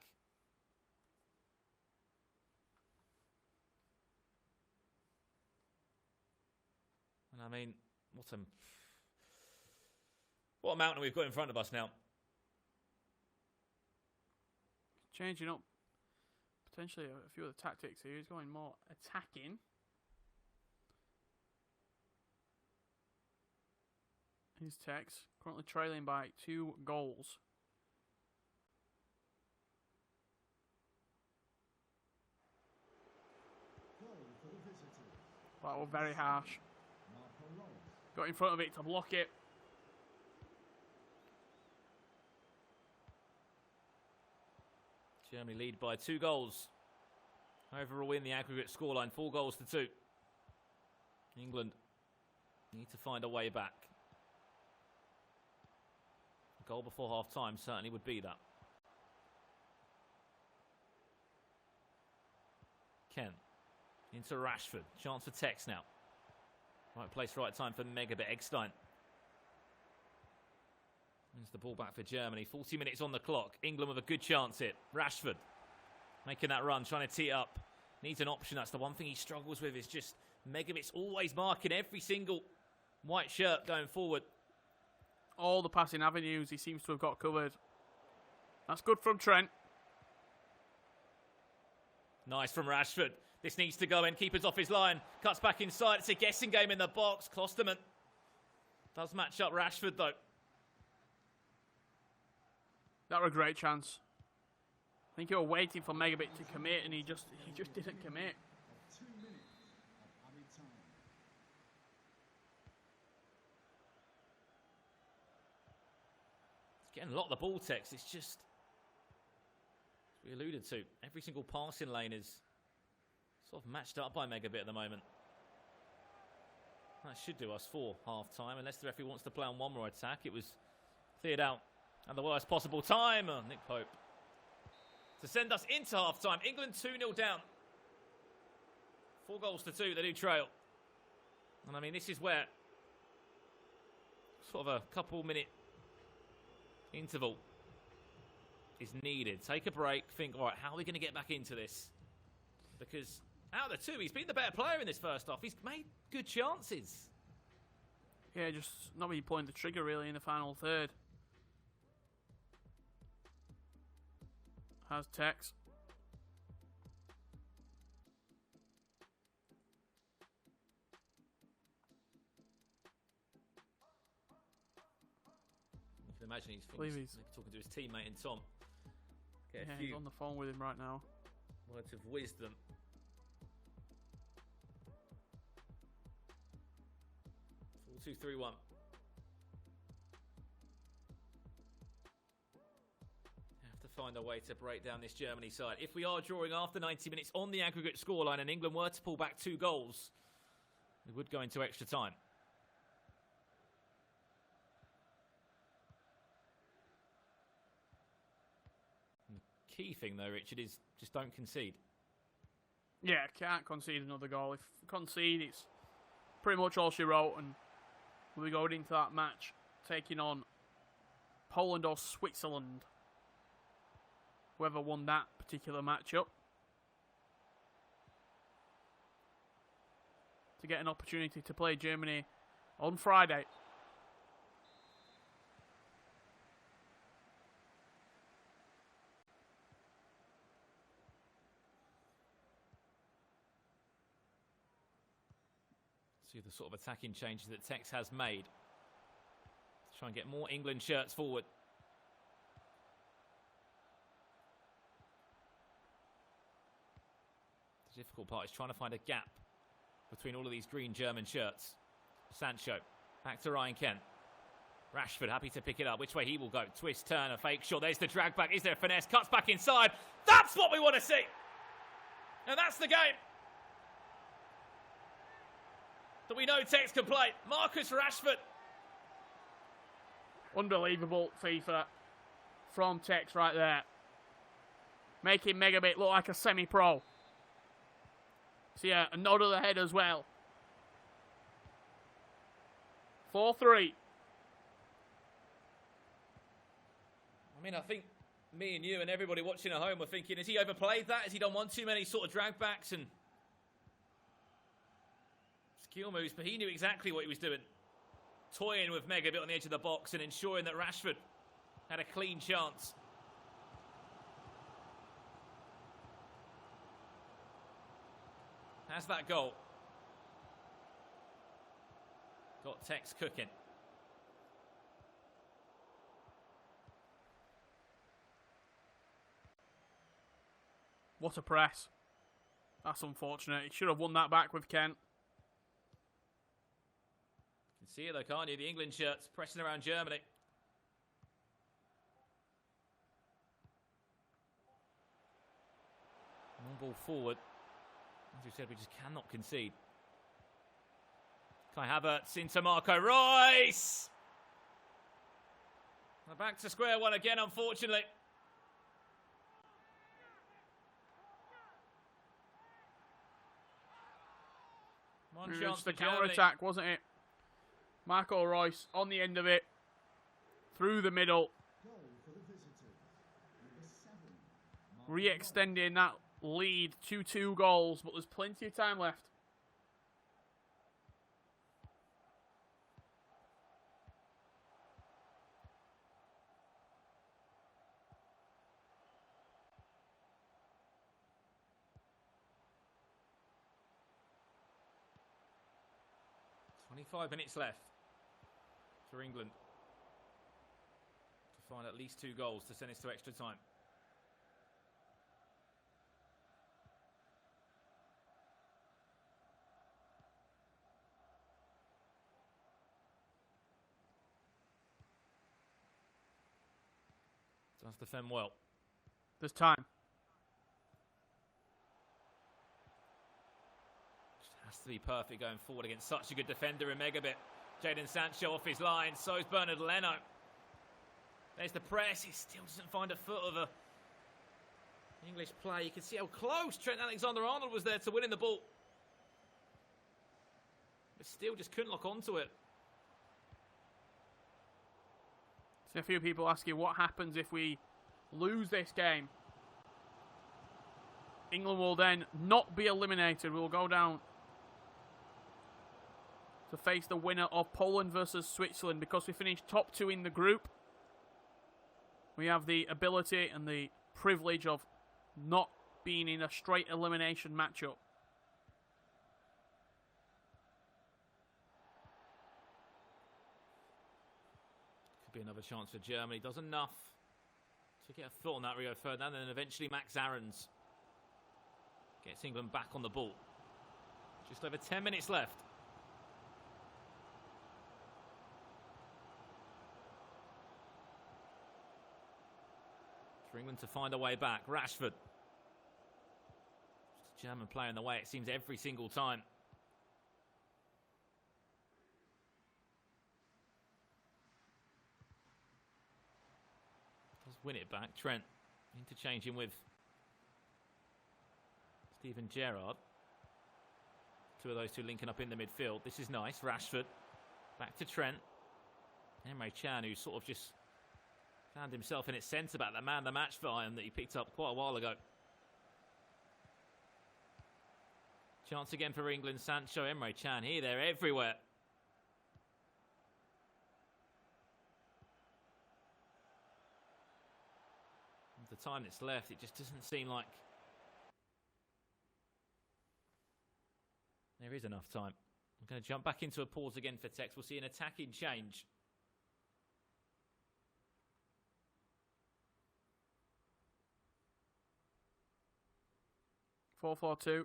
And I mean, what a mountain we've got in front of us now. Changing up potentially a few of the tactics here. He's going more attacking. His Tex currently trailing by 2 goals. That was very harsh. Got in front of it to block it. Germany lead by 2 goals. Overall in the aggregate scoreline, 4 goals to 2. England need to find a way back. A goal before half-time certainly would be that. Ken into Rashford. Chance for Tex now. Right place, right time for Megabit. Eggstein. Wins the ball back for Germany. 40 minutes on the clock. England with a good chance here. Rashford making that run, trying to tee it up. Needs an option. That's the one thing he struggles with, is just Megabit's always marking every single white shirt going forward. All the passing avenues he seems to have got covered. That's good from Trent. Nice from Rashford. This needs to go in. Keeper's off his line. Cuts back inside. It's a guessing game in the box. Klosterman does match up Rashford, though. That was a great chance. I think you were waiting for Megabit to commit, and he just didn't commit. It's getting a lot of the ball, Tex. It's just, as we alluded to, every single passing lane is sort of matched up by Megabit at the moment. That should do us for half-time, unless the referee wants to play on one more attack. It was cleared out at the worst possible time. Oh, Nick Pope to send us into half-time. England 2-0 down. 4 goals to 2, they do trail. And I mean, this is where sort of a couple-minute interval is needed. Take a break, think, all right, how are we going to get back into this? Because out of the 2, he's been the better player in this first half. He's made good chances. Yeah, just not really pulling the trigger, really, in the final third. Has Tex. You can imagine he's talking to his teammate and Tom. Get a few he's on the phone with him right now. words of wisdom. Four, 2, 3, 1. Find a way to break down this Germany side. If we are drawing after 90 minutes on the aggregate scoreline and England were to pull back 2 goals, we would go into extra time. And the key thing though, Richard, is just don't concede. Yeah, can't concede another goal. If concede, it's pretty much all she wrote, and we'll be going into that match taking on Poland or Switzerland. Whoever won that particular matchup. To get an opportunity to play Germany on Friday. See the sort of attacking changes that Tex has made to try and get more England shirts forward. The difficult part is trying to find a gap between all of these green German shirts. Sancho, back to Ryan Kent. Rashford happy to pick it up. Which way he will go? Twist, turn, a fake shot. There's the drag back. Is there a finesse? Cuts back inside. That's what we want to see. And that's the game that we know Tex can play. Marcus Rashford. Unbelievable FIFA from Tex right there. Making Megabit look like a semi-pro. So yeah, a nod of the head as well. 4-3. I mean, I think me and you and everybody watching at home were thinking, has he overplayed that? Has he done one too many sort of drag backs and skill moves? But he knew exactly what he was doing. Toying with Megabit on the edge of the box and ensuring that Rashford had a clean chance. Has that goal got Tex cooking? What a press. That's unfortunate. He should have won that back with Kent. You can see it though, can't you? The England shirts pressing around Germany. One ball forward. As we said, we just cannot concede. Kai Havertz into Marco Reus. We're back to square one again, unfortunately. One It chance was the for Germany. counter-attack, wasn't it? Marco Reus on the end of it. Through the middle. Re-extending that lead to 2 goals, but there's plenty of time left. "25 minutes left for England to find at least 2 goals to send us to extra time." Does defend well. There's time. Just has to be perfect going forward against such a good defender in Megabit. Jadon Sancho off his line. So's Bernard Leno. There's the press. He still doesn't find a foot of a English play. You can see how close Trent Alexander-Arnold was there to winning the ball. But still just couldn't lock onto it. See a few people asking what happens if we lose this game. England will then not be eliminated. We'll go down to face the winner of Poland versus Switzerland. Because we finished top 2 in the group, we have the ability and the privilege of not being in a straight elimination matchup. Could be another chance for Germany. Does enough to get a foot on that Rio Ferdinand, and then eventually Max Aarons gets England back on the ball. Just over 10 minutes left. For England to find a way back. Rashford. Just a German player in the way, it seems, every single time. Does win it back. Trent interchanging with Steven Gerrard. 2 of those 2 linking up in the midfield. This is nice. Rashford. Back to Trent. Emre Can, who sort of just found himself in its sense about the man of the match for him that he picked up quite a while ago. Chance again for England. Sancho, Emre Can here, they're everywhere. The time that's left, it just doesn't seem like there is enough time. I'm going to jump back into a pause again for Tex. We'll see an attacking change. (4-4-2).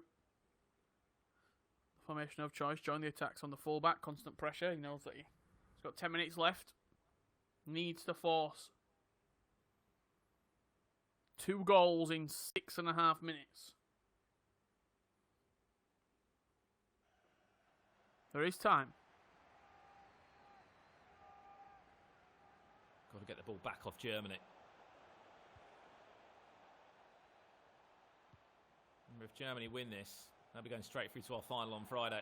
Formation of choice. Join the attacks on the fullback. Constant pressure. He knows that he's got 10 minutes left. Needs to force 2 goals in 6.5 minutes. There is time. Got to get the ball back off Germany. Remember, if Germany win this, they'll be going straight through to our final on Friday.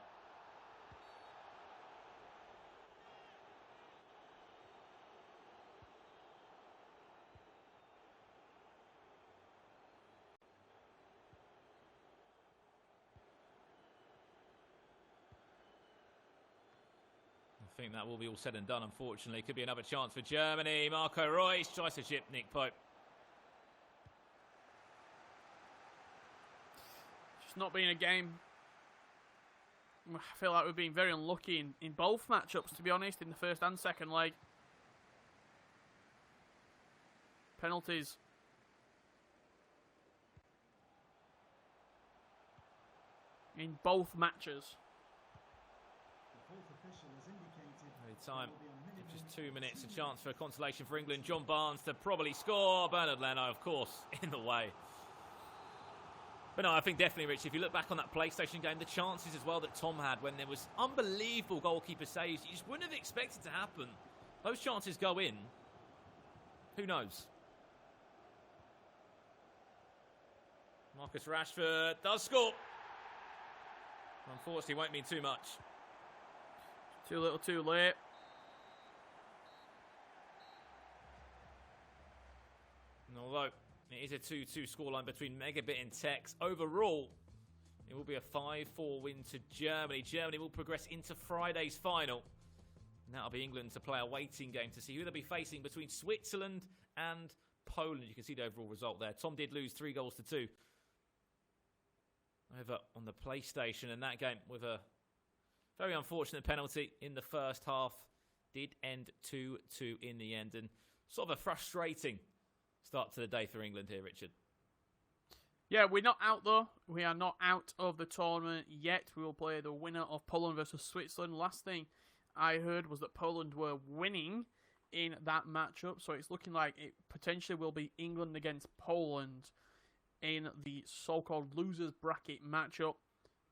I think that will be all said and done, unfortunately. Could be another chance for Germany. Marco Reus tries to chip Nick Pope. Just not being a game. I feel like we've been very unlucky in both matchups, to be honest, in the first and second leg. Penalties. In both matches. Time. Just 2 minutes. A chance for a consolation for England. John Barnes to probably score. Bernard Leno, of course, in the way. But no, I think definitely, Rich, if you look back on that PlayStation game, the chances as well that Tom had when there was unbelievable goalkeeper saves, you just wouldn't have expected to happen. Those chances go in. Who knows? Marcus Rashford does score. Unfortunately, won't mean too much. Too little, too late. And although it is a 2-2 scoreline between Megabit and Tex, overall, it will be a 5-4 win to Germany. Germany will progress into Friday's final. And that'll be England to play a waiting game to see who they'll be facing between Switzerland and Poland. You can see the overall result there. Tom did lose 3-2 over on the PlayStation, and that game with a very unfortunate penalty in the first half did end 2-2 in the end, and sort of a frustrating start to the day for England here, Richard. Yeah, we're not out though. We are not out of the tournament yet. We will play the winner of Poland versus Switzerland. Last thing I heard was that Poland were winning in that matchup, so it's looking like it potentially will be England against Poland in the so-called losers bracket matchup.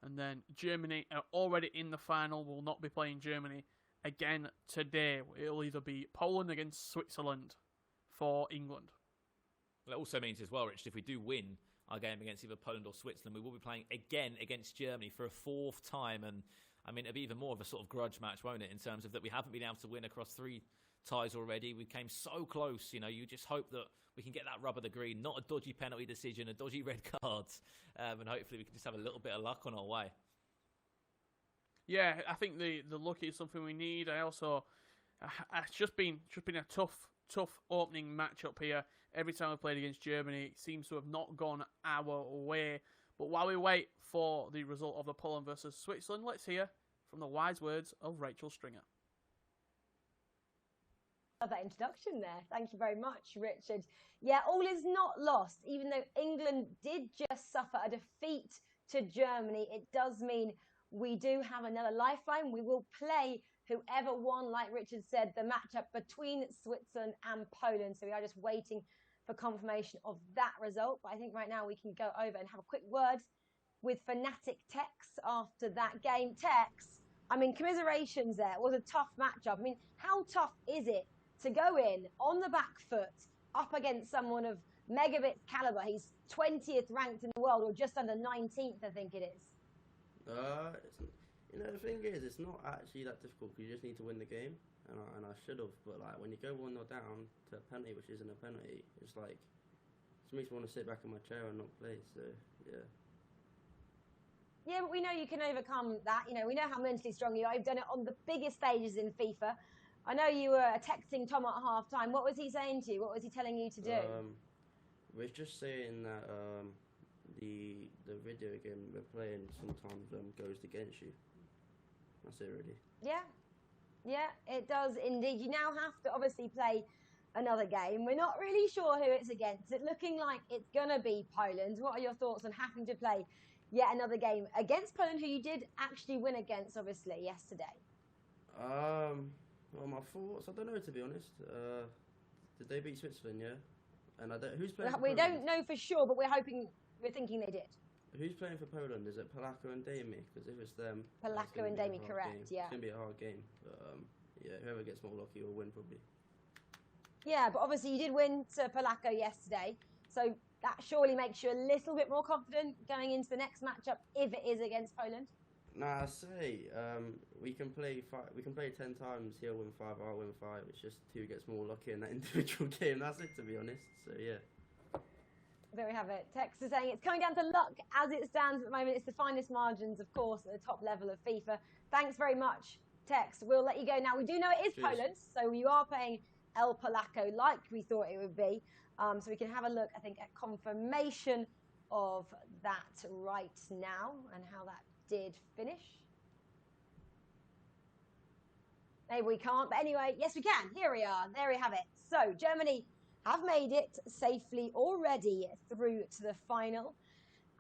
And then Germany are already in the final. Will not be playing Germany again today. It'll either be Poland against Switzerland for England. Well, it also means as well, Richard, if we do win our game against either Poland or Switzerland, we will be playing again against Germany for a 4th time. And I mean, it'll be even more of a sort of grudge match, won't it? In terms of that we haven't been able to win across 3 ties already. We came so close. You know, you just hope that we can get that rub of the green, not a dodgy penalty decision, a dodgy red card, and hopefully we can just have a little bit of luck on our way. Yeah, I think the luck is something we need. It's just been a tough opening matchup here. Every time we played against Germany, it seems to have not gone our way. But while we wait for the result of the Poland versus Switzerland, let's hear from the wise words of Rachel Stringer. That introduction there. Thank you very much, Richard. Yeah, all is not lost. Even though England did just suffer a defeat to Germany, it does mean we do have another lifeline. We will play whoever won, like Richard said, the matchup between Switzerland and Poland. So we are just waiting for confirmation of that result. But I think right now we can go over and have a quick word with Fnatic Tex after that game. Tex, I mean, commiserations there. It was a tough matchup. I mean, how tough is it to go in on the back foot up against someone of Megabit's caliber? He's 20th ranked in the world, or just under 19th, I think it is. The thing is, it's not actually that difficult because you just need to win the game. and I should have. But like when you go 1-0 down to a penalty, which isn't a penalty, it's like it makes me want to sit back in my chair and not play. So yeah. Yeah, but we know you can overcome that. You know, we know how mentally strong you are. You've done it on the biggest stages in FIFA. I know you were texting Tom at half time. What was he saying to you? What was he telling you to do? We're just saying that the video game we're playing sometimes goes against you. That's it, really. Yeah, it does indeed. You now have to obviously play another game. We're not really sure who it's against. It's looking like it's going to be Poland. What are your thoughts on having to play yet another game against Poland, who you did actually win against, obviously, yesterday? Well, my thoughts, I don't know, to be honest. Did they beat Switzerland, yeah? And who's playing for We Poland? don't know for sure, but we're thinking they did. Who's playing for Poland? Is it Polacco and Dami? Because if it's them... Polacco and Dami, correct, yeah. It's going to be a hard game. But, yeah, whoever gets more lucky will win, probably. Yeah, but obviously you did win to Polacco yesterday, so that surely makes you a little bit more confident going into the next matchup if it is against Poland. Nah, I say we can play 10 times. He'll win 5. I'll win 5. It's just who gets more lucky in that individual game. That's it, to be honest. So yeah. There we have it. Tex is saying it's coming down to luck as it stands at the moment. It's the finest margins, of course, at the top level of FIFA. Thanks very much, Tex. We'll let you go now. We do know it is Cheers. Poland, so you are playing El Polacco like we thought it would be. So we can have a look, I think, at confirmation of that right now and how that did finish. Maybe we can't, but anyway, yes we can. Here we are. There we have it. So Germany have made it safely already through to the final.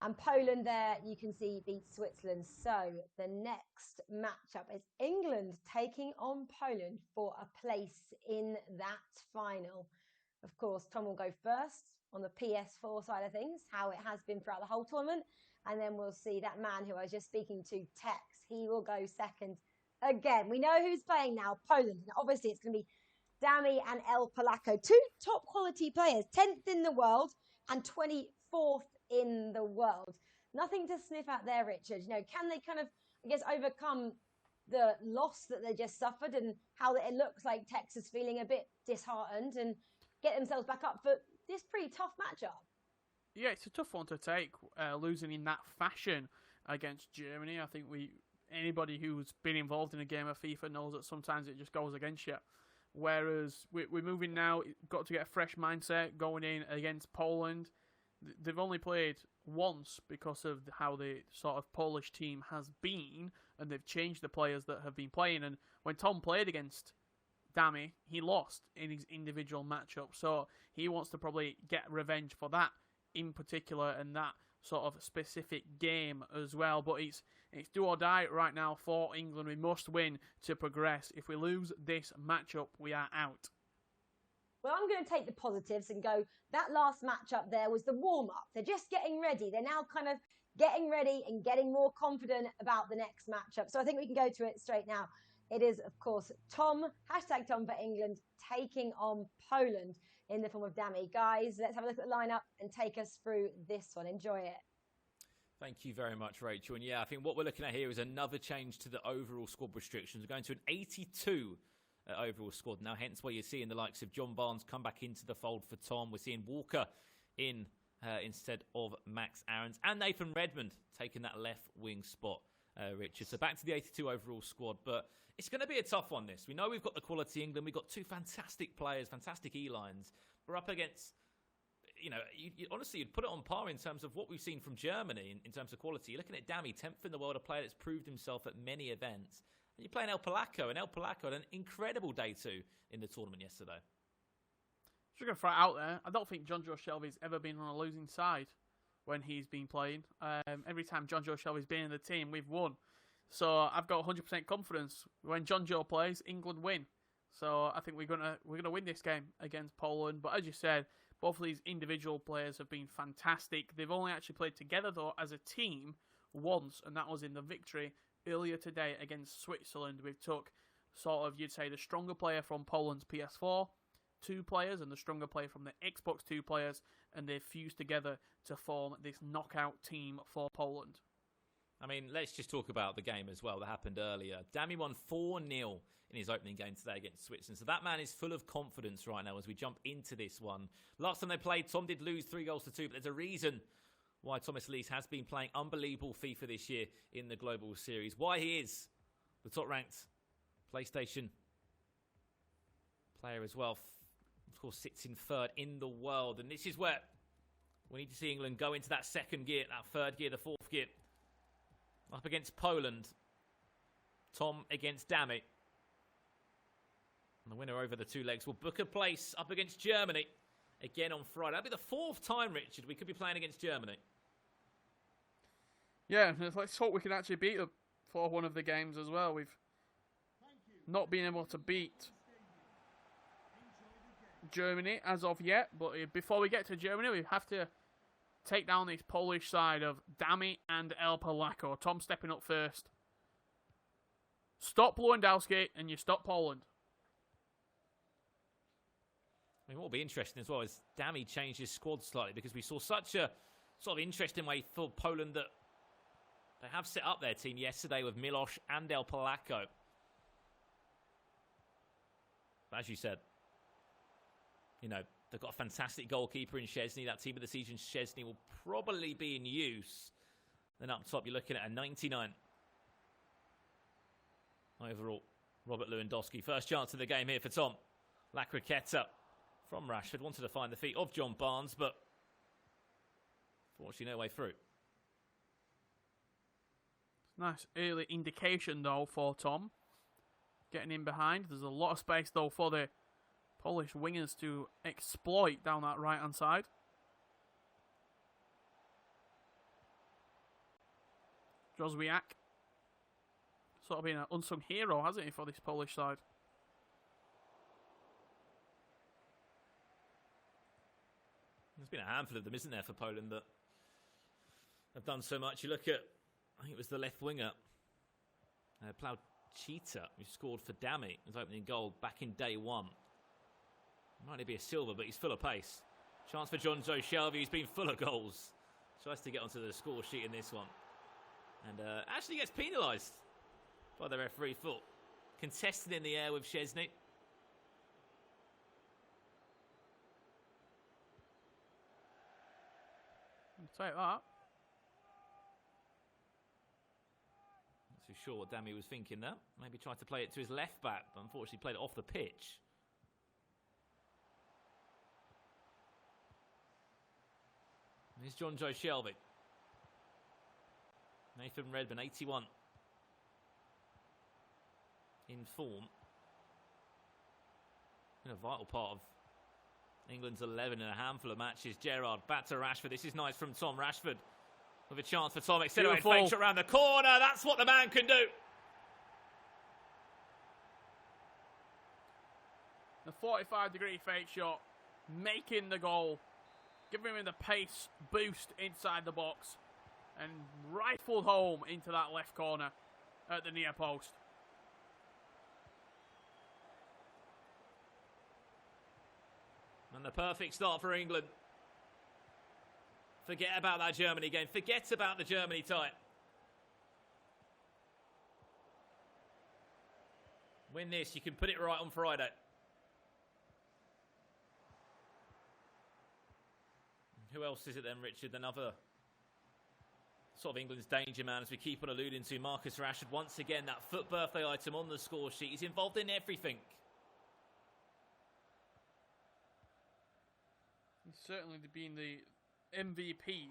And Poland there, you can see, beat Switzerland. So the next matchup is England taking on Poland for a place in that final. Of course, Tom will go first on the PS4 side of things, how it has been throughout the whole tournament. And then we'll see that man who I was just speaking to, Tex, he will go second again. We know who's playing now, Poland. And obviously, it's going to be Dami and El Polacco, two top quality players, 10th in the world and 24th in the world. Nothing to sniff at there, Richard. You know, can they kind of, I guess, overcome the loss that they just suffered and how it looks like Tex is feeling a bit disheartened and get themselves back up for this pretty tough matchup? Yeah, it's a tough one to take, losing in that fashion against Germany. I think anybody who's been involved in a game of FIFA knows that sometimes it just goes against you. Whereas we're moving now, got to get a fresh mindset going in against Poland. They've only played once because of how the sort of Polish team has been, and they've changed the players that have been playing. And when Tom played against Dami, he lost in his individual matchup, so he wants to probably get revenge for that in particular and that sort of specific game as well. But it's do or die right now for England. We must win to progress. If we lose this matchup, we are out. Well, I'm going to take the positives and go, that last matchup there was the warm-up. They're just getting ready. They're now kind of getting ready and getting more confident about the next matchup. So I think we can go to it straight now. It is, of course, Tom, hashtag Tom for England, taking on Poland in the form of Dami. Guys, let's have a look at the lineup and take us through this one. Enjoy it. Thank you very much, Rachel. And yeah, I think what we're looking at here is another change to the overall squad restrictions. We're going to an 82 overall squad now, hence why you're seeing the likes of John Barnes come back into the fold for Tom. We're seeing Walker in instead of Max Aarons, and Nathan Redmond taking that left wing spot, Richard. So back to the 82 overall squad, but it's going to be a tough one, this. We know we've got the quality England. We've got two fantastic players, fantastic E-lines. We're up against, you know, honestly, you'd put it on par in terms of what we've seen from Germany in terms of quality. You're looking at Dami, 10th in the world, a player that's proved himself at many events. And you're playing El Polacco, and El Polacco had an incredible day two in the tournament yesterday. Just going to throw it out there, I don't think John Joe Shelby's ever been on a losing side when he's been playing. Every time John Joe Shelby's been in the team, we've won. So I've got 100% confidence. When John Joe plays, England win. So I think we're gonna win this game against Poland. But as you said, both of these individual players have been fantastic. They've only actually played together though as a team once, and that was in the victory earlier today against Switzerland. We took sort of, you'd say, the stronger player from Poland's PS4, 2 players, and the stronger player from the Xbox 2 players, and they've fused together to form this knockout team for Poland. I mean, let's just talk about the game as well that happened earlier. Dami won 4-0 in his opening game today against Switzerland. So that man is full of confidence right now as we jump into this one. Last time they played, Tom did lose 3-2, but there's a reason why Thomas Lees has been playing unbelievable FIFA this year in the Global Series. Why he is the top-ranked PlayStation player as well. Of course, sits in third in the world. And this is where we need to see England go into that second gear, that third gear, the fourth gear. Up against Poland. Tom against Dami. And the winner over the two legs will book a place up against Germany again on Friday. That'll be the fourth time, Richard, we could be playing against Germany. Yeah, let's hope we can actually beat them for one of the games as well. We've not been able to beat Germany as of yet, but before we get to Germany, we have to take down this Polish side of Dami and El Polako. Tom stepping up first. Stop Lewandowski and you stop Poland. I mean, what will be interesting as well is Dami changed his squad slightly because we saw such a sort of interesting way for Poland that they have set up their team yesterday with Miloš and El Polako. But as you said, you know, they've got a fantastic goalkeeper in Szczesny. That team of the season, Szczesny, will probably be in use. Then up top, you're looking at a 99 overall. Robert Lewandowski. First chance of the game here for Tom. La Croqueta from Rashford. Wanted to find the feet of John Barnes, but fortunately no way through. Nice early indication, though, for Tom. Getting in behind. There's a lot of space, though, for the Polish wingers to exploit down that right-hand side. Jozwiak. Sort of been an unsung hero, hasn't he, for this Polish side? There's been a handful of them, isn't there, for Poland that have done so much. You look at, I think it was the left winger, Plauchita, who scored for Dami, his opening goal back in day one. Might only be a silver, but he's full of pace. Chance for Jonjo Shelvey, who's been full of goals. Tries to get onto the score sheet in this one. And actually gets penalised by the referee. Foot contested in the air with Szczesny. I'll take that. Not too sure what Dami was thinking there. Maybe tried to play it to his left back, but unfortunately played it off the pitch. Here's Jonjo Shelvey. Nathan Redmond, 81. In form. In a vital part of England's 11 in a handful of matches. Gerrard back to Rashford. This is nice from Tom. Rashford with a chance for Tom. Accelerated fake shot around the corner. That's what the man can do. The 45-degree fake shot. Making the goal. Giving him the pace boost inside the box. And rifled home into that left corner at the near post. And the perfect start for England. Forget about that Germany game. Forget about the Germany tie. Win this, you can put it right on Friday. Who else is it then, Richard? Another sort of England's danger man, as we keep on alluding to. Marcus Rashford, once again, that foot birthday item on the score sheet. He's involved in everything. He's certainly been the MVP,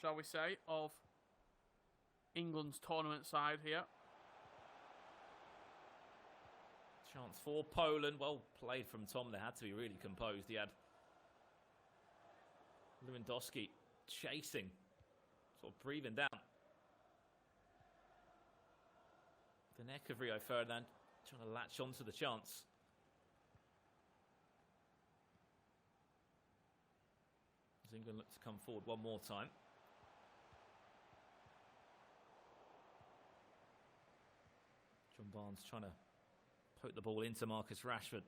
shall we say, of England's tournament side here. Chance for Poland. Well played from Tom. They had to be really composed. He had Lewandowski chasing, sort of breathing down the neck of Rio Ferdinand, trying to latch onto the chance. As England look to come forward one more time. John Barnes trying to poke the ball into Marcus Rashford.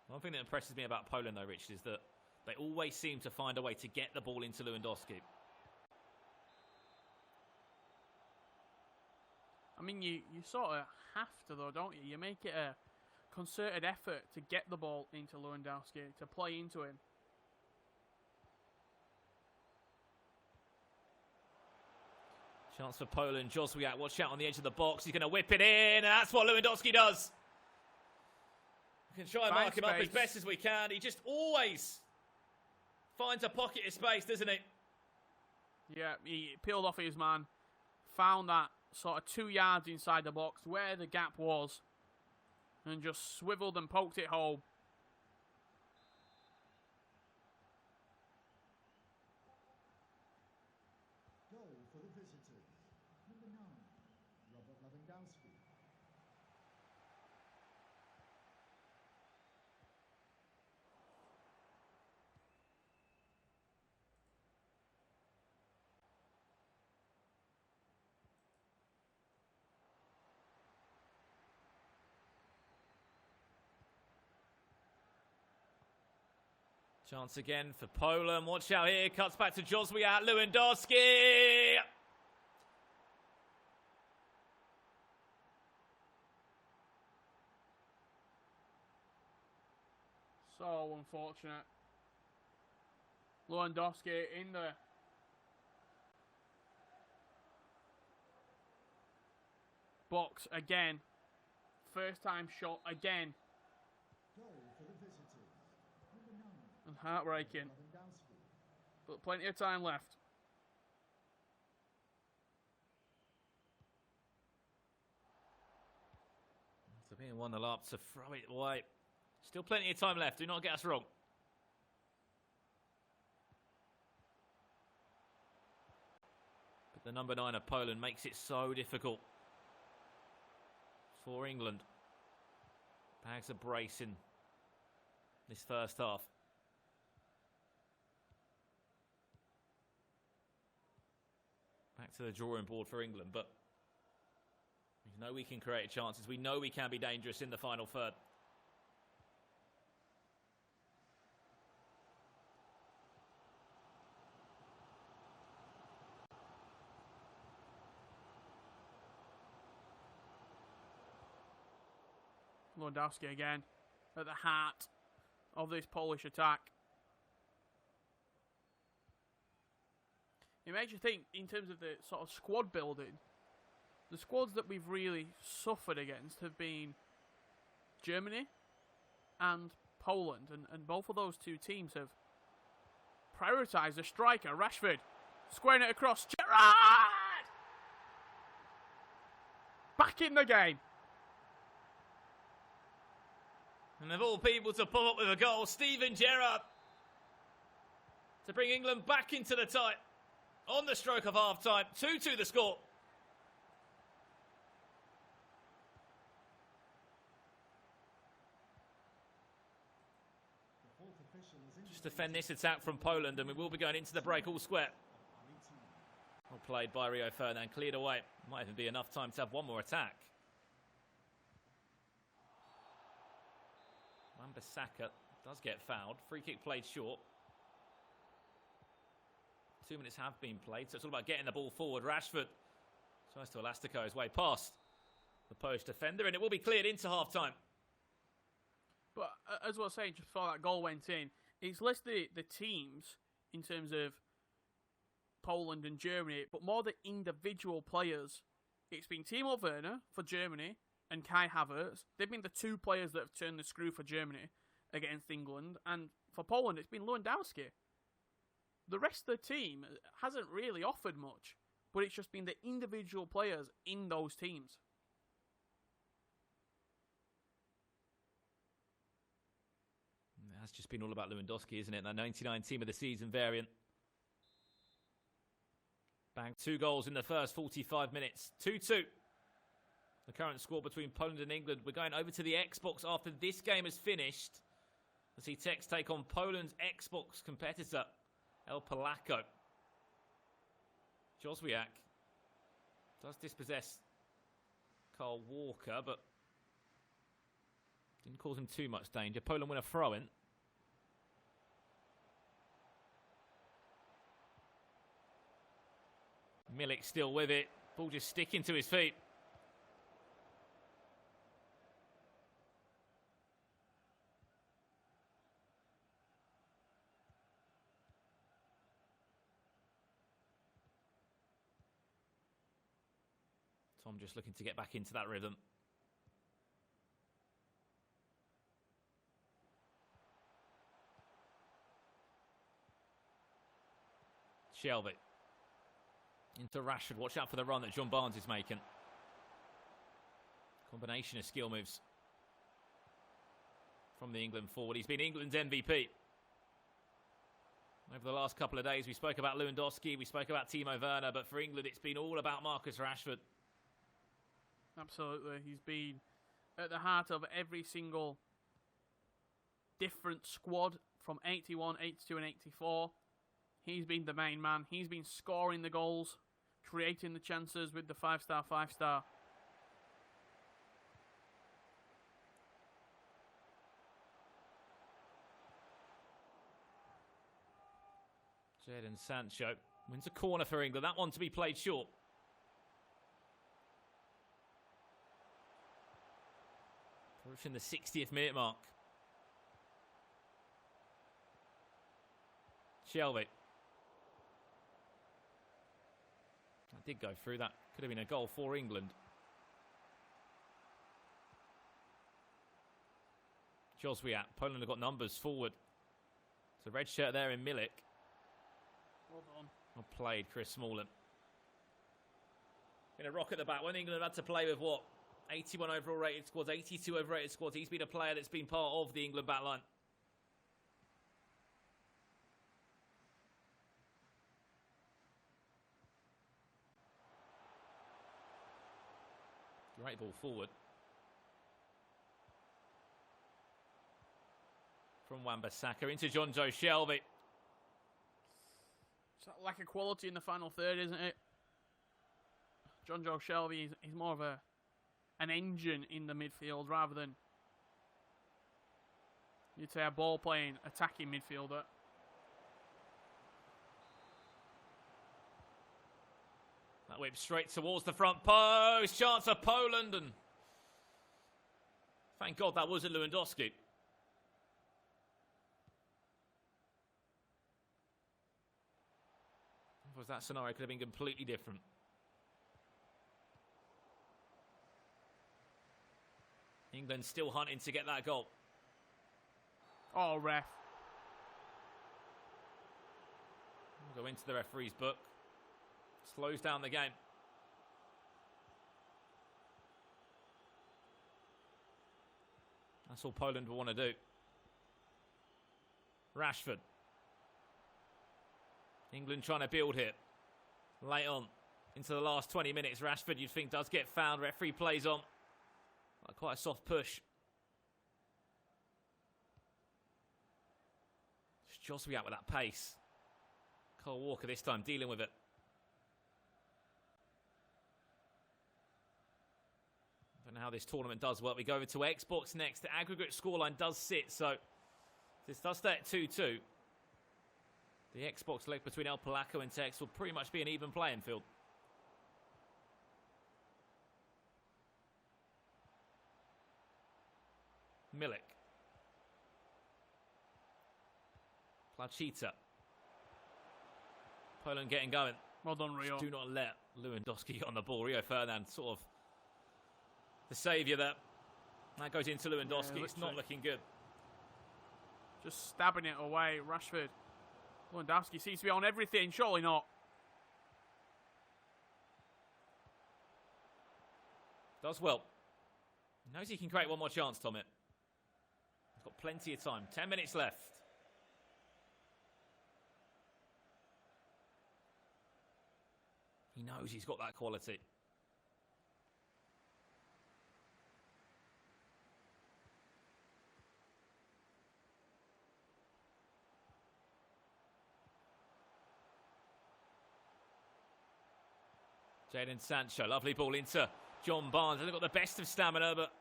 One thing that impresses me about Poland, though, Richard, is that they always seem to find a way to get the ball into Lewandowski. I mean, you sort of have to, though, don't you? You make it a concerted effort to get the ball into Lewandowski, to play into him. Chance for Poland. Joswiak, watch out on the edge of the box. He's going to whip it in. And that's what Lewandowski does. We can try and mark him up as best as we can. He just always finds a pocket of space, doesn't he? Yeah, he peeled off his man. Found that sort of 2 yards inside the box where the gap was. And just swiveled and poked it home. Chance again for Poland. Watch out here. Cuts back to Joswiak. Lewandowski. So unfortunate. Lewandowski in the box again. First time shot again. And heartbreaking. But plenty of time left. So being 1-0 up to throw it away. Still plenty of time left. Do not get us wrong. But the number 9 of Poland makes it so difficult for England. Bags of brace in this first half. Back to the drawing board for England, but we know we can create chances. We know we can be dangerous in the final third. Lewandowski again at the heart of this Polish attack. It makes you think, in terms of the sort of squad building, the squads that we've really suffered against have been Germany and Poland, and both of those two teams have prioritised a striker, Rashford, squaring it across, Gerrard! Back in the game. And of all people to pop up with a goal, Steven Gerrard to bring England back into the tie on the stroke of half-time. 2-2 the score. Just defend this attack from Poland, and we will be going into the break all square. Well played by Rio Ferdinand, cleared away. Might even be enough time to have one more attack. Wan-Bissaka does get fouled. Free kick played short. 2 minutes have been played, so it's all about getting the ball forward. Rashford tries to elastico his way past the Polish defender, and it will be cleared into half-time. But as I was saying, just before that goal went in, it's less the teams in terms of Poland and Germany, but more the individual players. It's been Timo Werner for Germany and Kai Havertz. They've been the two players that have turned the screw for Germany against England. And for Poland, it's been Lewandowski. The rest of the team hasn't really offered much, but it's just been the individual players in those teams. That's just been all about Lewandowski, isn't it? That 99 team of the season variant. Bang, 2 goals in the first 45 minutes. 2-2. The current score between Poland and England. We're going over to the Xbox after this game has finished. We'll see Tex take on Poland's Xbox competitor, El Polaco. Joswiak does dispossess Carl Walker, but didn't cause him too much danger. Poland win a throw-in. Milik still with it. Ball just sticking to his feet. Tom just looking to get back into that rhythm. Shelby. Into Rashford. Watch out for the run that John Barnes is making. Combination of skill moves from the England forward. He's been England's MVP. Over the last couple of days, we spoke about Lewandowski, we spoke about Timo Werner, but for England, it's been all about Marcus Rashford. Absolutely. He's been at the heart of every single different squad from 81, 82 and 84. He's been the main man. He's been scoring the goals, creating the chances with the 5-star, 5-star. Jadon Sancho wins a corner for England. That one to be played short. Approaching the 60th minute mark. Shelby. That did go through. That could have been a goal for England. Joswiat. Poland have got numbers forward. It's a red shirt there in Milik. Well done. Well played, Chris Smalling. Been a rock at the back. When England have had to play with what? 81 overall rated squads, 82 overrated squads. He's been a player that's been part of the England backline. Great ball forward. From Wan-Bissaka into John Joe Shelby. It's that lack of quality in the final third, isn't it? John Joe Shelby is more of an engine in the midfield rather than, you'd say, a ball-playing, attacking midfielder. That whip straight towards the front post. Chance for Poland, and thank God that wasn't Lewandowski. Was that scenario could have been completely different. England still hunting to get that goal. Oh, ref. We'll go into the referee's book. Slows down the game. That's all Poland will want to do. Rashford. England trying to build here. Late on. Into the last 20 minutes. Rashford, you'd think, does get found. Referee plays on. Quite a soft push. Just Josby out with that pace. Cole Walker this time dealing with it. I don't know how this tournament does work. We go over to Xbox next. The aggregate scoreline does sit, so this does stay at 2-2. The Xbox leg between El Polaco and Tex will pretty much be an even playing field. Milik. Plachita. Poland getting going. Well done, Rio. Just do not let Lewandowski get on the ball. Rio Ferdinand sort of the saviour there. That goes into Lewandowski. Yeah, it's not looking good. Just stabbing it away. Rashford. Lewandowski seems to be on everything. Surely not. Does well. Knows he can create one more chance, Tomit. He's got plenty of time. 10 minutes left. He knows he's got that quality. Jadon Sancho, lovely ball into John Barnes. Hasn't got the best of stamina, but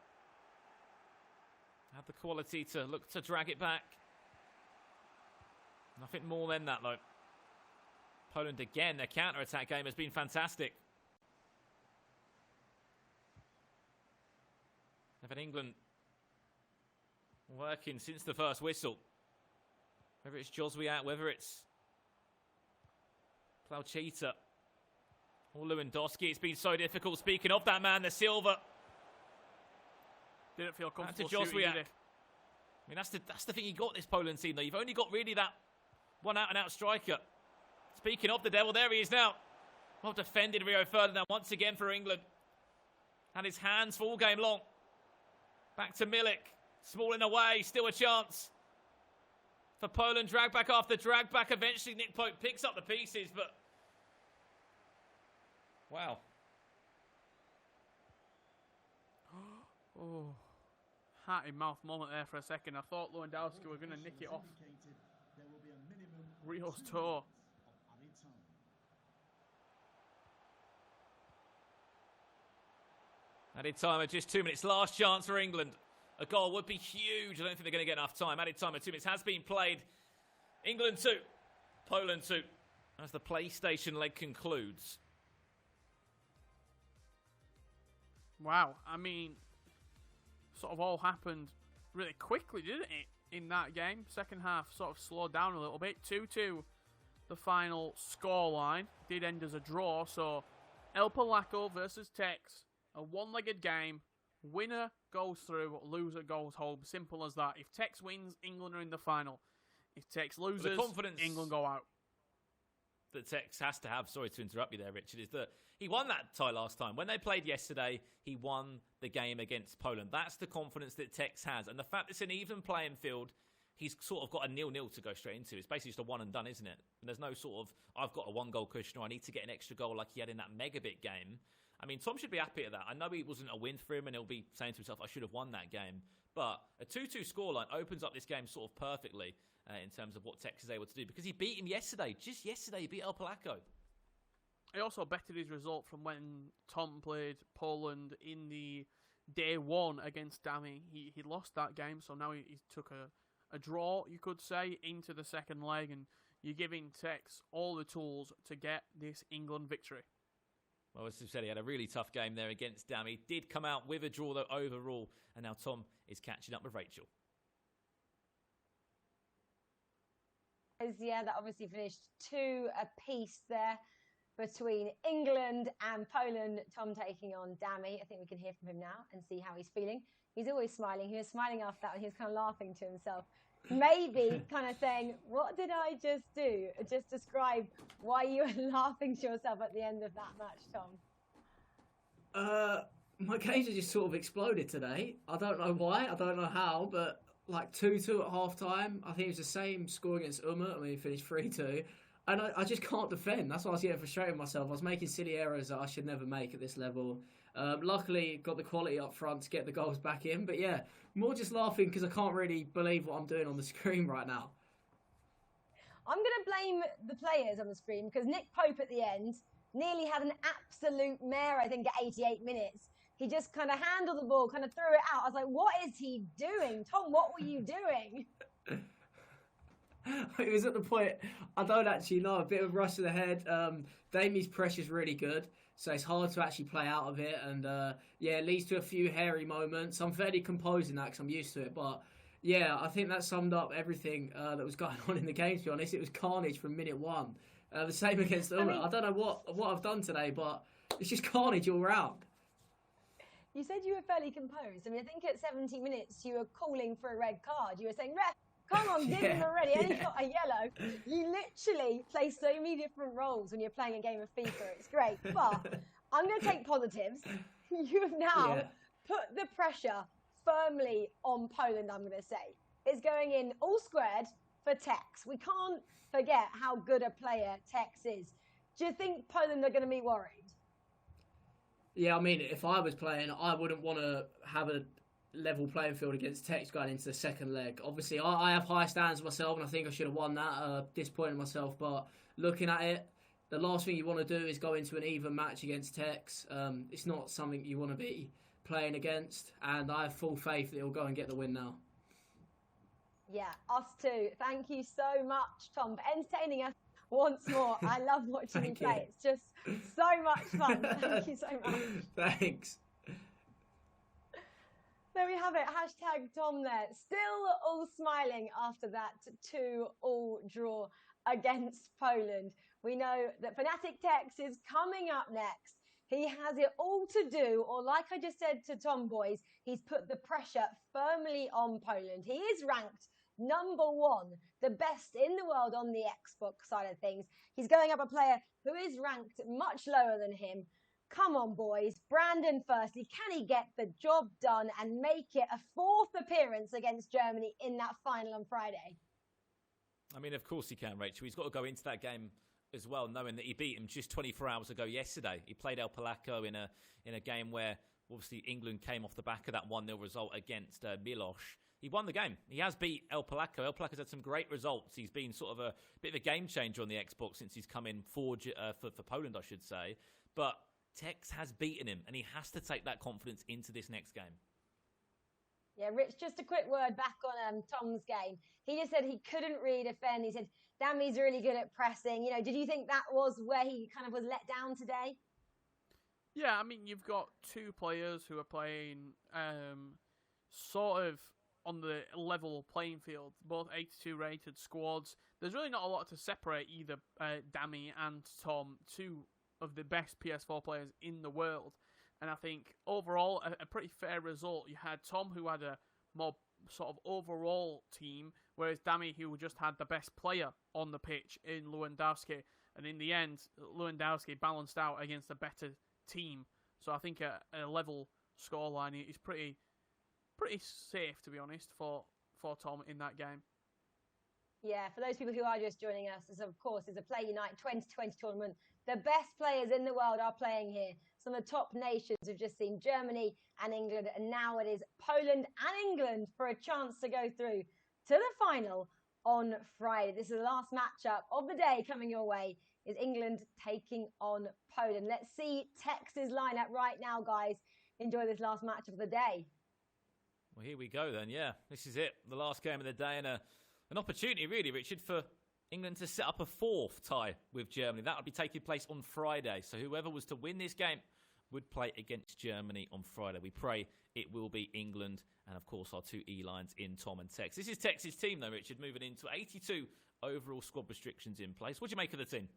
had the quality to look to drag it back. Nothing more than that, though. Poland again, their counter-attack game has been fantastic. They've had England working since the first whistle. Whether it's Joswiat, whether it's Plauchita Or Lewandowski, it's been so difficult. Speaking of that man, the Silva. Didn't feel comfortable To Joswiak. shooting, did he? I mean, that's the thing you got this Poland team, though. You've only got really that one out-and-out striker. Speaking of the devil, there he is now. Well defended, Rio Ferdinand, once again for England. Had his hands full game long. Back to Milik. Smalling away, still a chance. For Poland, drag back after drag back. Eventually, Nick Pope picks up the pieces, but... Wow. Oh, heart in mouth moment there for a second. I thought Lewandowski were going to nick it off Rio's toe. Added time at just 2 minutes. Last chance for England. A goal would be huge. I don't think they're going to get enough time. Added time at 2 minutes has been played. England 2, Poland 2. As the PlayStation leg concludes. Wow, I mean, sort of all happened really quickly, didn't it, in that game? Second half sort of slowed down a little bit. 2-2, the final scoreline. Did end as a draw, so El Polaco versus Tex. A one-legged game. Winner goes through, loser goes home. Simple as that. If Tex wins, England are in the final. If Tex loses, England go out. That Tex has to have, sorry to interrupt you there, Richard, is that he won that tie last time. When they played yesterday, he won the game against Poland. That's the confidence that Tex has. And the fact it's an even playing field, he's sort of got a 0-0 to go straight into. It's basically just a one and done, isn't it? And there's no sort of, I've got a one-goal cushion or I need to get an extra goal like he had in that megabit game. I mean, Tom should be happy at that. I know it wasn't a win for him and he'll be saying to himself, I should have won that game. But a 2-2 scoreline opens up this game sort of perfectly in terms of what Tex is able to do. Because he beat him yesterday. Just yesterday, he beat El Polaco. He also bettered his result from when Tom played Poland in the day one against Dami. He lost that game, so now he took a draw, you could say, into the second leg. And you're giving Tex all the tools to get this England victory. Well, as you said, he had a really tough game there against Dami. Did come out with a draw, though, overall. And now Tom is catching up with Rachel. Yeah, that obviously finished 2 apiece there between England and Poland. Tom taking on Dami. I think we can hear from him now and see how he's feeling. He's always smiling. He was smiling after that and he was kind of laughing to himself. Maybe kind of saying, what did I just do? Just describe why you were laughing to yourself at the end of that match, Tom. My games have just sort of exploded today. I don't know why. I don't know how, but like 2-2 at half-time. I think it was the same score against Umut. I mean, he finished 3-2. And I just can't defend. That's why I was getting frustrated with myself. I was making silly errors that I should never make at this level. Luckily, got the quality up front to get the goals back in. But yeah, more just laughing because I can't really believe what I'm doing on the screen right now. I'm going to blame the players on the screen because Nick Pope at the end nearly had an absolute mare, I think, at 88 minutes. He just kind of handled the ball, kind of threw it out. I was like, what is he doing? Tom, what were you doing? It was at the point, I don't actually know, a bit of rush to the head. Damie's pressure's really good, so it's hard to actually play out of it. And yeah, it leads to a few hairy moments. I'm fairly composed in that because I'm used to it. But yeah, I think that summed up everything that was going on in the game, to be honest. It was carnage from minute one. The same against Umut. I don't know what I've done today, but it's just carnage all round. You said you were fairly composed. I mean, I think at 70 minutes you were calling for a red card. You were saying, ref, come on, give him already. And he got a yellow. You literally play so many different roles when you're playing a game of FIFA. It's great. But I'm going to take positives. You have now put the pressure firmly on Poland, I'm going to say. It's going in all squared for Tex. We can't forget how good a player Tex is. Do you think Poland are going to be worried? Yeah, I mean, if I was playing, I wouldn't want to have a level playing field against Tex going into the second leg. Obviously, I have high standards myself, and I think I should have won that. Disappointed myself, but looking at it, the last thing you want to do is go into an even match against Tex. It's not something you want to be playing against, and I have full faith that he'll go and get the win now. Yeah, us too. Thank you so much, Tom, for entertaining us once more. I love watching you play. It's just so much fun. Thank you so much. Thanks. There we have it. Hashtag Tom there. Still all smiling after that 2-2 draw against Poland. we know that Fnatic Tex is coming up next. He has it all to do, or like I just said to Tom Boys, he's put the pressure firmly on Poland. He is ranked #1, the best in the world on the Xbox side of things. He's going up a player who is ranked much lower than him. Come on, boys. Brandon firstly, can he get the job done and make it a 4th appearance against Germany in that final on Friday? I mean, of course he can, Rachel. He's got to go into that game as well, knowing that he beat him just 24 hours ago yesterday. He played El Polaco in a game where, obviously, England came off the back of that 1-0 result against Milos. He won the game. He has beat El Polaco. El Polaco's had some great results. He's been sort of a bit of a game changer on the Xbox since he's come in for Poland, I should say. But Tex has beaten him, and he has to take that confidence into this next game. Yeah, Rich, just a quick word back on Tom's game. He just said he couldn't really defend. He said, Dammy's really good at pressing. You know, did you think that was where he kind of was let down today? Yeah, I mean, you've got two players who are playing sort of on the level playing field, both 82 rated squads. There's really not a lot to separate either Dammy and Tom, two of the best PS4 players in the world. And I think overall, a pretty fair result. You had Tom, who had a more sort of overall team, whereas Dammy, who just had the best player on the pitch in Lewandowski. And in the end, Lewandowski balanced out against a better team. So I think a level scoreline is pretty safe, to be honest, for Tom in that game. Yeah, for those people who are just joining us, this, of course, is a Play Unite 2020 tournament. The best players in the world are playing here. Some of the top nations we've just seen, Germany and England, and now it is Poland and England for a chance to go through to the final on Friday. This is the last matchup of the day coming your way, is England taking on Poland. Let's see Tex's lineup right now, guys. Enjoy this last match of the day. Well, here we go then, yeah. This is it, the last game of the day, and an opportunity, really, Richard, for England to set up a 4th tie with Germany. That would be taking place on Friday. So whoever was to win this game would play against Germany on Friday. We pray it will be England and, of course, our 2 E-lines in Tom and Tex. This is Tex's team, though, Richard, moving into 82 overall squad restrictions in place. What do you make of the team?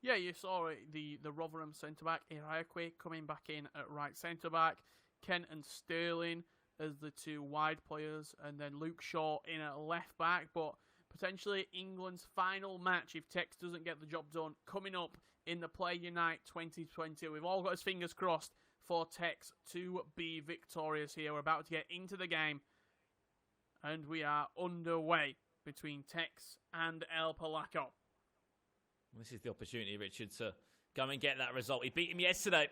Yeah, you saw it, the Rotherham centre-back, Iraque, coming back in at right centre-back, Kent and Sterling as the 2 wide players, and then Luke Shaw in at left-back, but potentially England's final match, if Tex doesn't get the job done, coming up in the Play Unite 2020. We've all got his fingers crossed for Tex to be victorious here. We're about to get into the game, and we are underway between Tex and El Polaco. This is the opportunity, Richard, to go and get that result. He beat him yesterday.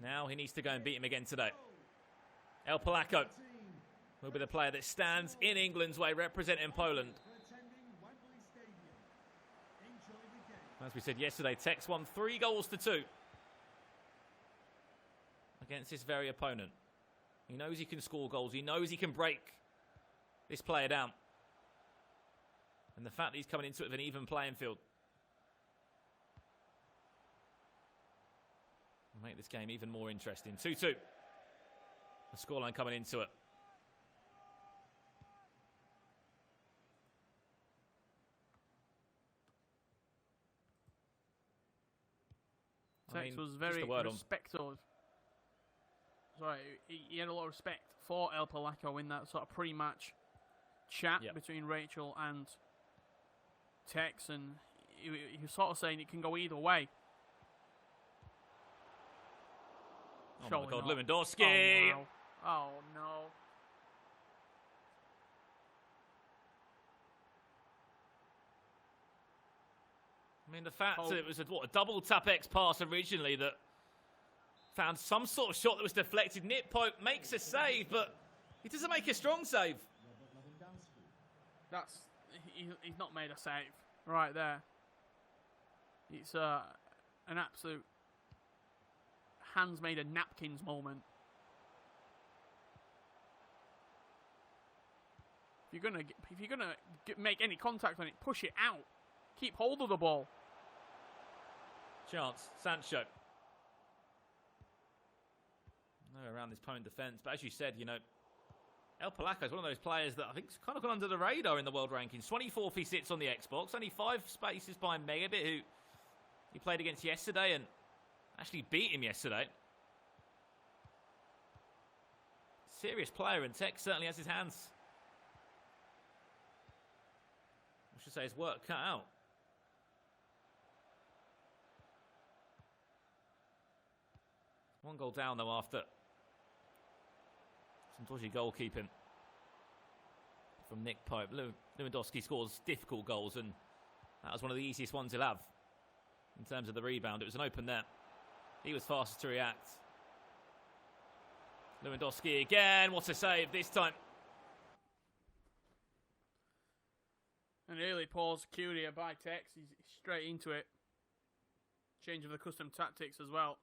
Now he needs to go and beat him again today. El Polaco will be the player that stands in England's way, representing Poland. As we said yesterday, Tex won 3-2 against this very opponent. He knows he can score goals. He knows he can break this player down. And the fact that he's coming into it with an even playing field will make this game even more interesting. 2-2. The scoreline coming into it. Tex was very respectful. Sorry, he had a lot of respect for El Polaco in that sort of pre-match chat between Rachel and Tex, and he was sort of saying it can go either way. Oh my God, Lewandowski! Oh no. I mean, the fact that it was a double tap X pass originally that found some sort of shot that was deflected. Nick Pope makes a save, but he doesn't make a strong save. He's not made a save right there. It's an absolute hands made of napkins moment. If you're gonna make any contact on it, push it out. Keep hold of the ball. Chance, Sancho. No, around this Poland defence. But as you said, you know, El Polaco is one of those players that I think's kind of gone under the radar in the world rankings. 24th he sits on the Xbox, only 5 spaces behind Megabit, who he played against yesterday and actually beat him yesterday. Serious player, and Tech certainly has his hands, I should say, his work cut out. One goal down though after some dodgy goalkeeping from Nick Pope. Lewandowski scores difficult goals, and that was one of the easiest ones he'll have in terms of the rebound. It was an open net. He was fastest to react. Lewandowski again. What a save this time. An early pause cued here by Tex. He's straight into it. Change of the custom tactics as well.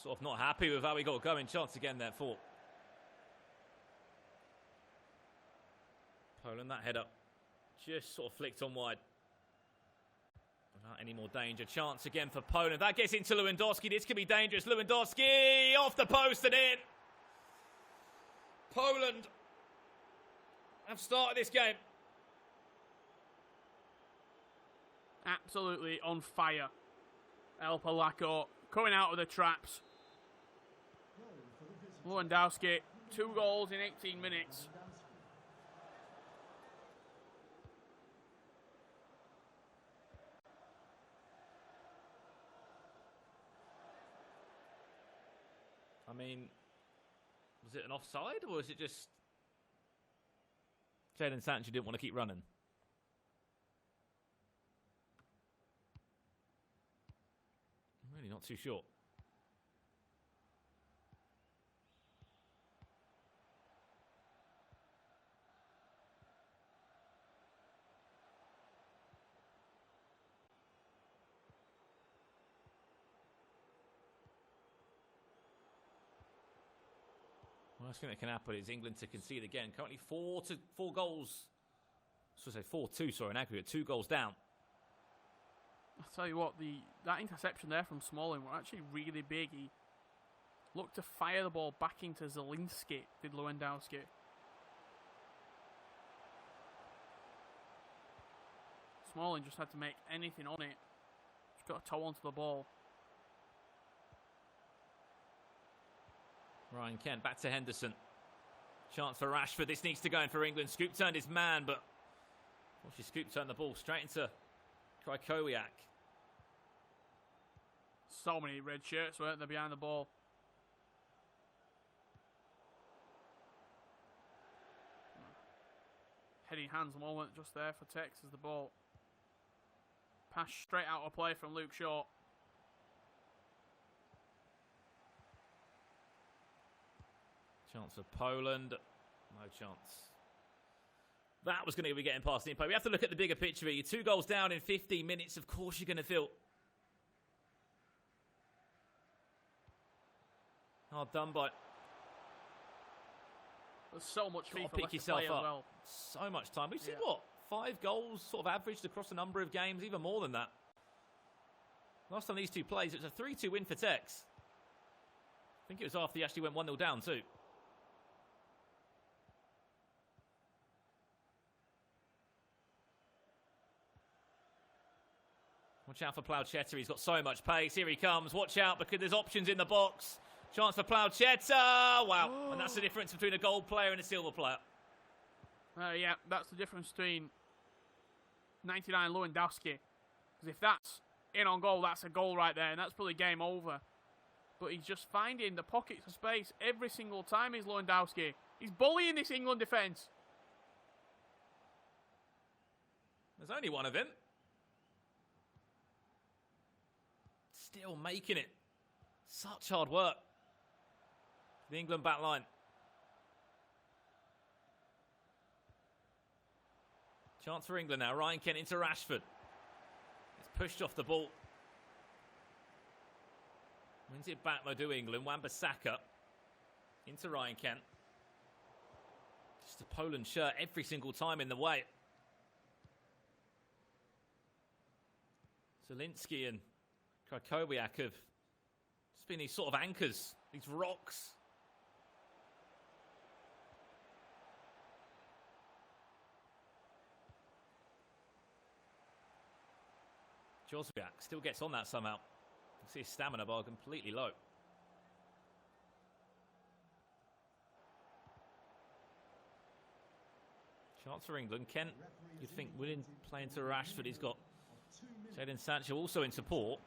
Sort of not happy with how he got going. Chance again there for Poland. That header just sort of flicked on wide without any more danger. Chance again for Poland. That gets into Lewandowski. This could be dangerous. Lewandowski off the post and in. Poland have started this game. Absolutely on fire. El Polaco coming out of the traps. Lewandowski, 2 goals in 18 minutes. I mean, was it an offside, or was it just Jadon Sancho didn't want to keep running? I'm really not too sure. Worst thing that can happen is England to concede again. Currently 4 goals. I should say 4-2, sorry, in aggregate. 2 goals down. I'll tell you what, that interception there from Smalling were actually really big. He looked to fire the ball back into Zielinski, did Lewandowski. Smalling just had to make anything on it. Just got a toe onto the ball. Ryan Kent back to Henderson. Chance for Rashford. This needs to go in for England. Scoop turned his man, but she Scoop turned the ball straight into Krykowiak. So many red shirts weren't there behind the ball. Heading hands moment just there for Tex as the ball. Pass straight out of play from Luke Shaw. Chance for Poland. No chance. That was going to be getting past the impact. We have to look at the bigger picture here. You're 2 goals down in 15 minutes. Of course you're going to feel hard done by. There's so much FIFA pick left yourself to play up. As well. So much time. We've seen what? 5 goals sort of averaged across a number of games, even more than that. Last time these two plays, it was a 3-2 win for Tex. I think it was after he actually went 1-0 down too. Watch out for Plauchetta. He's got so much pace. Here he comes. Watch out because there's options in the box. Chance for Plauchetta. Wow. And that's the difference between a gold player and a silver player. Yeah, that's the difference between 99 Lewandowski. Because if that's in on goal, that's a goal right there. And that's probably game over. But he's just finding the pockets of space every single time he's Lewandowski. He's bullying this England defence. There's only one of him. Still making it. Such hard work. The England back line. Chance for England now. Ryan Kent into Rashford. It's pushed off the ball. Wins it back, though, do England. Wan-Bissaka into Ryan Kent. Just a Poland shirt every single time in the way. Zielinski and Krakowiak have just been these sort of anchors, these rocks. Jozwiak still gets on that somehow. You see his stamina bar completely low. Chance for England. Kent, you'd think, willing playing to Rashford. He's got Jadon Sancho also in support.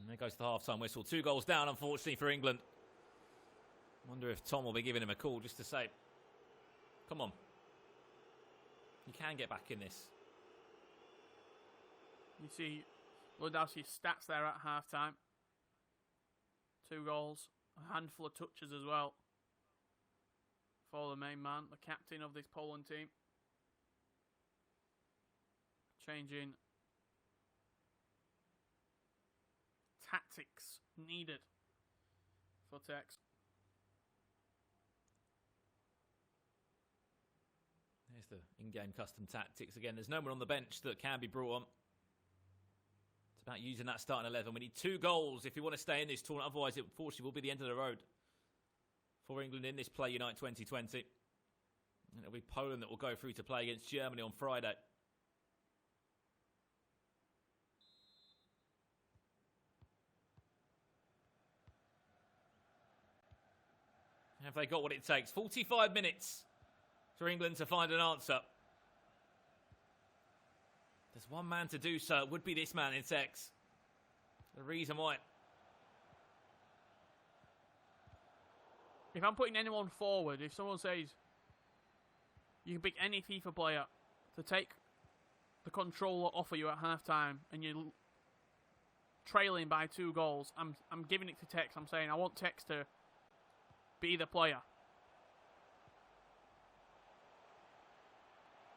And there goes the half-time whistle. 2 goals down, unfortunately, for England. Wonder if Tom will be giving him a call just to say, come on. You can get back in this. You see Lewandowski's stats there at half-time. 2 goals, a handful of touches as well for the main man, the captain of this Poland team. Changing tactics needed for Tex. There's the in-game custom tactics again. There's no one on the bench that can be brought on. It's about using that starting 11. We need 2 goals if we want to stay in this tournament. Otherwise, it unfortunately will be the end of the road for England in this Play Unite 2020. And it'll be Poland that will go through to play against Germany on Friday. Have they got what it takes? 45 minutes for England to find an answer. There's one man to do so. It would be this man in Tex. The reason why. If I'm putting anyone forward, if someone says you can pick any FIFA player to take the controller off of you at half-time and you're trailing by 2 goals, I'm giving it to Tex. I'm saying I want Tex to be the player.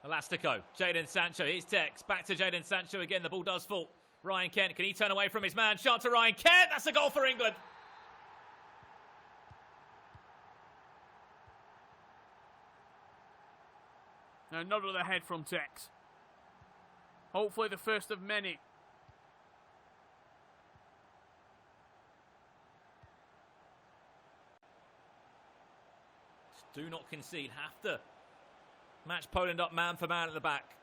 Elastico, Jadon Sancho, here's Tex, back to Jadon Sancho again, the ball does fall. Ryan Kent, can he turn away from his man? Shot to Ryan Kent, that's a goal for England. Now, nod of the head from Tex. Hopefully the first of many. Just do not concede, have to match Poland up man for man at the back.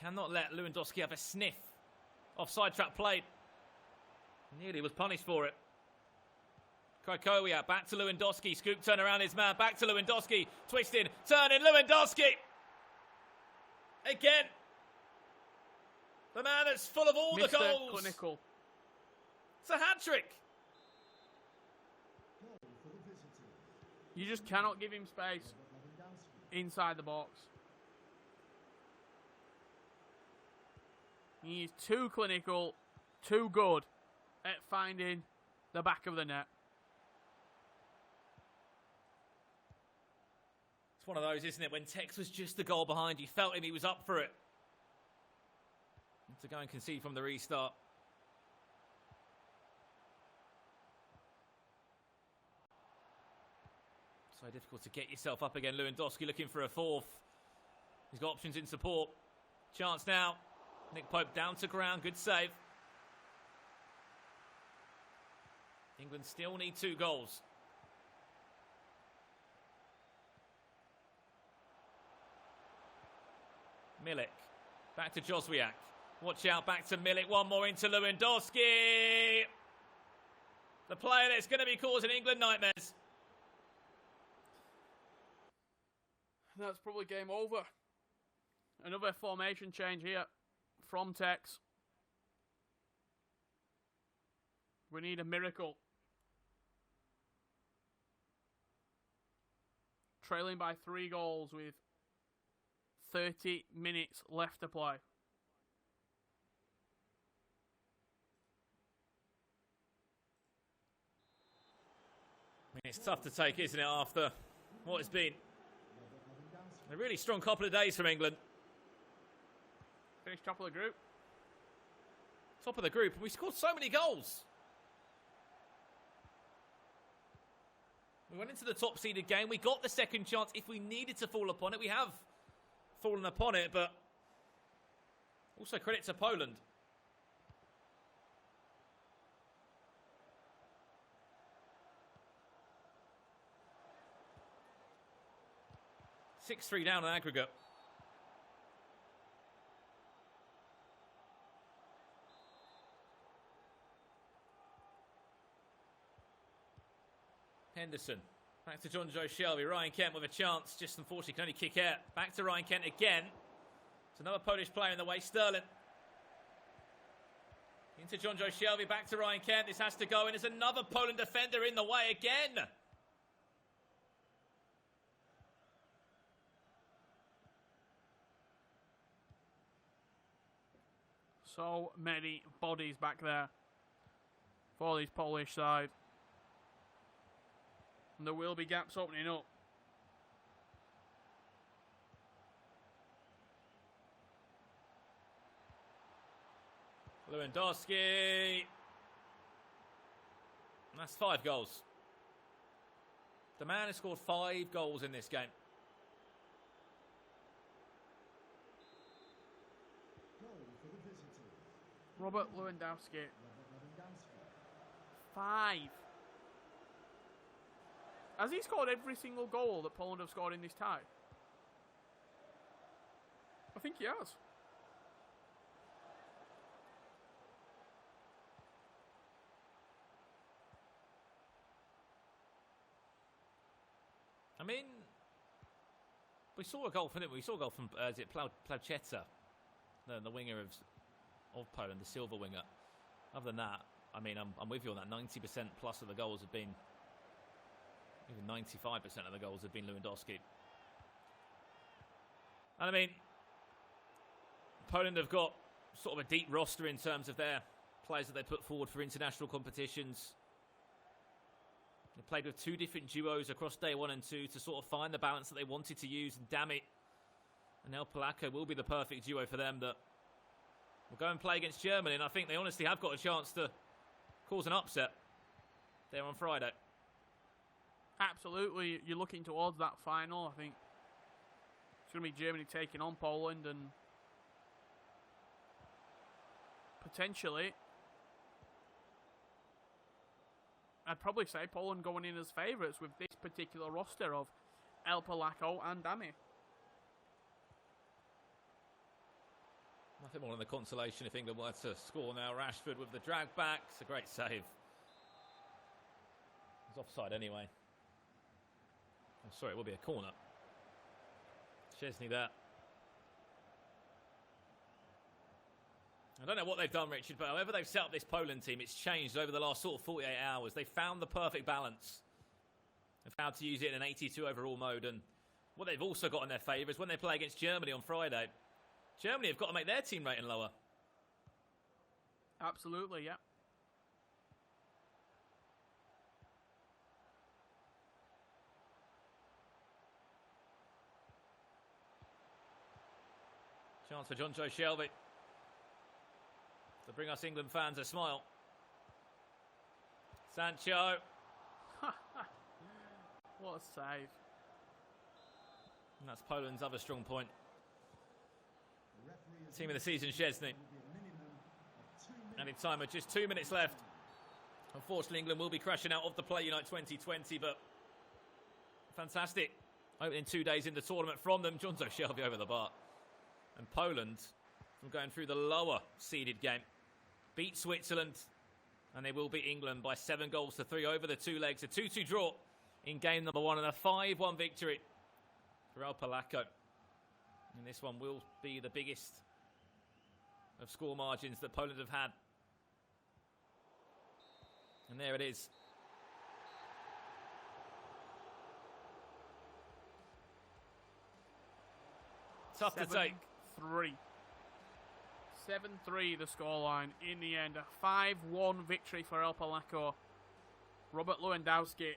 Cannot let Lewandowski have a sniff. Offside trap played. Nearly was punished for it. Krakowiak back to Lewandowski. Scoop turn around his man. Back to Lewandowski. Twisting. Turning. Lewandowski. Again. The man that's full of all Mr. the goals. Clinical. It's a hat-trick. You just cannot give him space inside the box. He is too clinical, too good at finding the back of the net. It's one of those, isn't it? When Tex was just the goal behind, you felt him, he was up for it. To go and concede from the restart. So difficult to get yourself up again. Lewandowski looking for a fourth. He's got options in support. Chance now. Nick Pope down to ground. Good save. England still need 2 goals. Milik. Back to Jozwiak. Watch out. Back to Milik. One more into Lewandowski. The player that's going to be causing England nightmares. That's probably game over. Another formation change here from Tex. We need a miracle. Trailing by 3 goals with 30 minutes left to play. I mean, it's tough to take, isn't it, after what has been a really strong couple of days from England. Finished top of the group. Top of the group, and we scored so many goals. We went into the top-seeded game. We got the second chance if we needed to fall upon it. We have fallen upon it, but also credit to Poland. (6-3) down on aggregate. Henderson. Back to John Joe Shelby. Ryan Kent with a chance. Just unfortunately can only kick out. Back to Ryan Kent again. It's another Polish player in the way. Sterling. Into John Joe Shelby. Back to Ryan Kent. This has to go in. There's another Poland defender in the way again. So many bodies back there for this Polish side. And there will be gaps opening up. Lewandowski. And that's 5 goals. The man has scored 5 goals in this game. Robert Lewandowski. 5. Has he scored every single goal that Poland have scored in this tie? I think he has. I mean, we saw a goal from it. We saw a goal from is it Plaucheta, the winger of Poland, the silver winger. Other than that, I mean, I'm with you on that. 90% plus of the goals have been, even 95% of the goals have been Lewandowski. And I mean, Poland have got sort of a deep roster in terms of their players that they put forward for international competitions. They played with 2 different duos across day 1 and 2 to sort of find the balance that they wanted to use. And damn it, and El Polacco will be the perfect duo for them that will go and play against Germany. And I think they honestly have got a chance to cause an upset there on Friday. Absolutely. You're looking towards that final. I think it's going to be Germany taking on Poland, and potentially I'd probably say Poland going in as favourites with this particular roster of El Polacco and Dami. Nothing more than the consolation if England were to score now. Rashford with the drag back. It's a great save. It's offside anyway. Oh, sorry, it will be a corner. Chesney there. I don't know what they've done, Richard, but however they've set up this Poland team, it's changed over the last sort of 48 hours. They found the perfect balance of how to use it in an 82 overall mode. And what they've also got in their favour is when they play against Germany on Friday, Germany have got to make their team rating lower. Absolutely, yeah. Chance for John Joe Shelby to bring us England fans a smile. Sancho. What a save. And that's Poland's other strong point. Team of the season, Szczesny. Added time with just 2 minutes left. Unfortunately, England will be crashing out of the Play Unite 2020, but fantastic opening 2 days in the tournament from them. John Joe Shelby over the bar. And Poland, from going through the lower seeded game, beat Switzerland, and they will beat England by 7-3 over the 2 legs. A 2-2 draw in game number 1 and a 5-1 victory for El Polacco. And this one will be the biggest of score margins that Poland have had. And there it is. Tough to take. 7-3. 7-3 the scoreline in the end. A 5-1 victory for El Polacco. Robert Lewandowski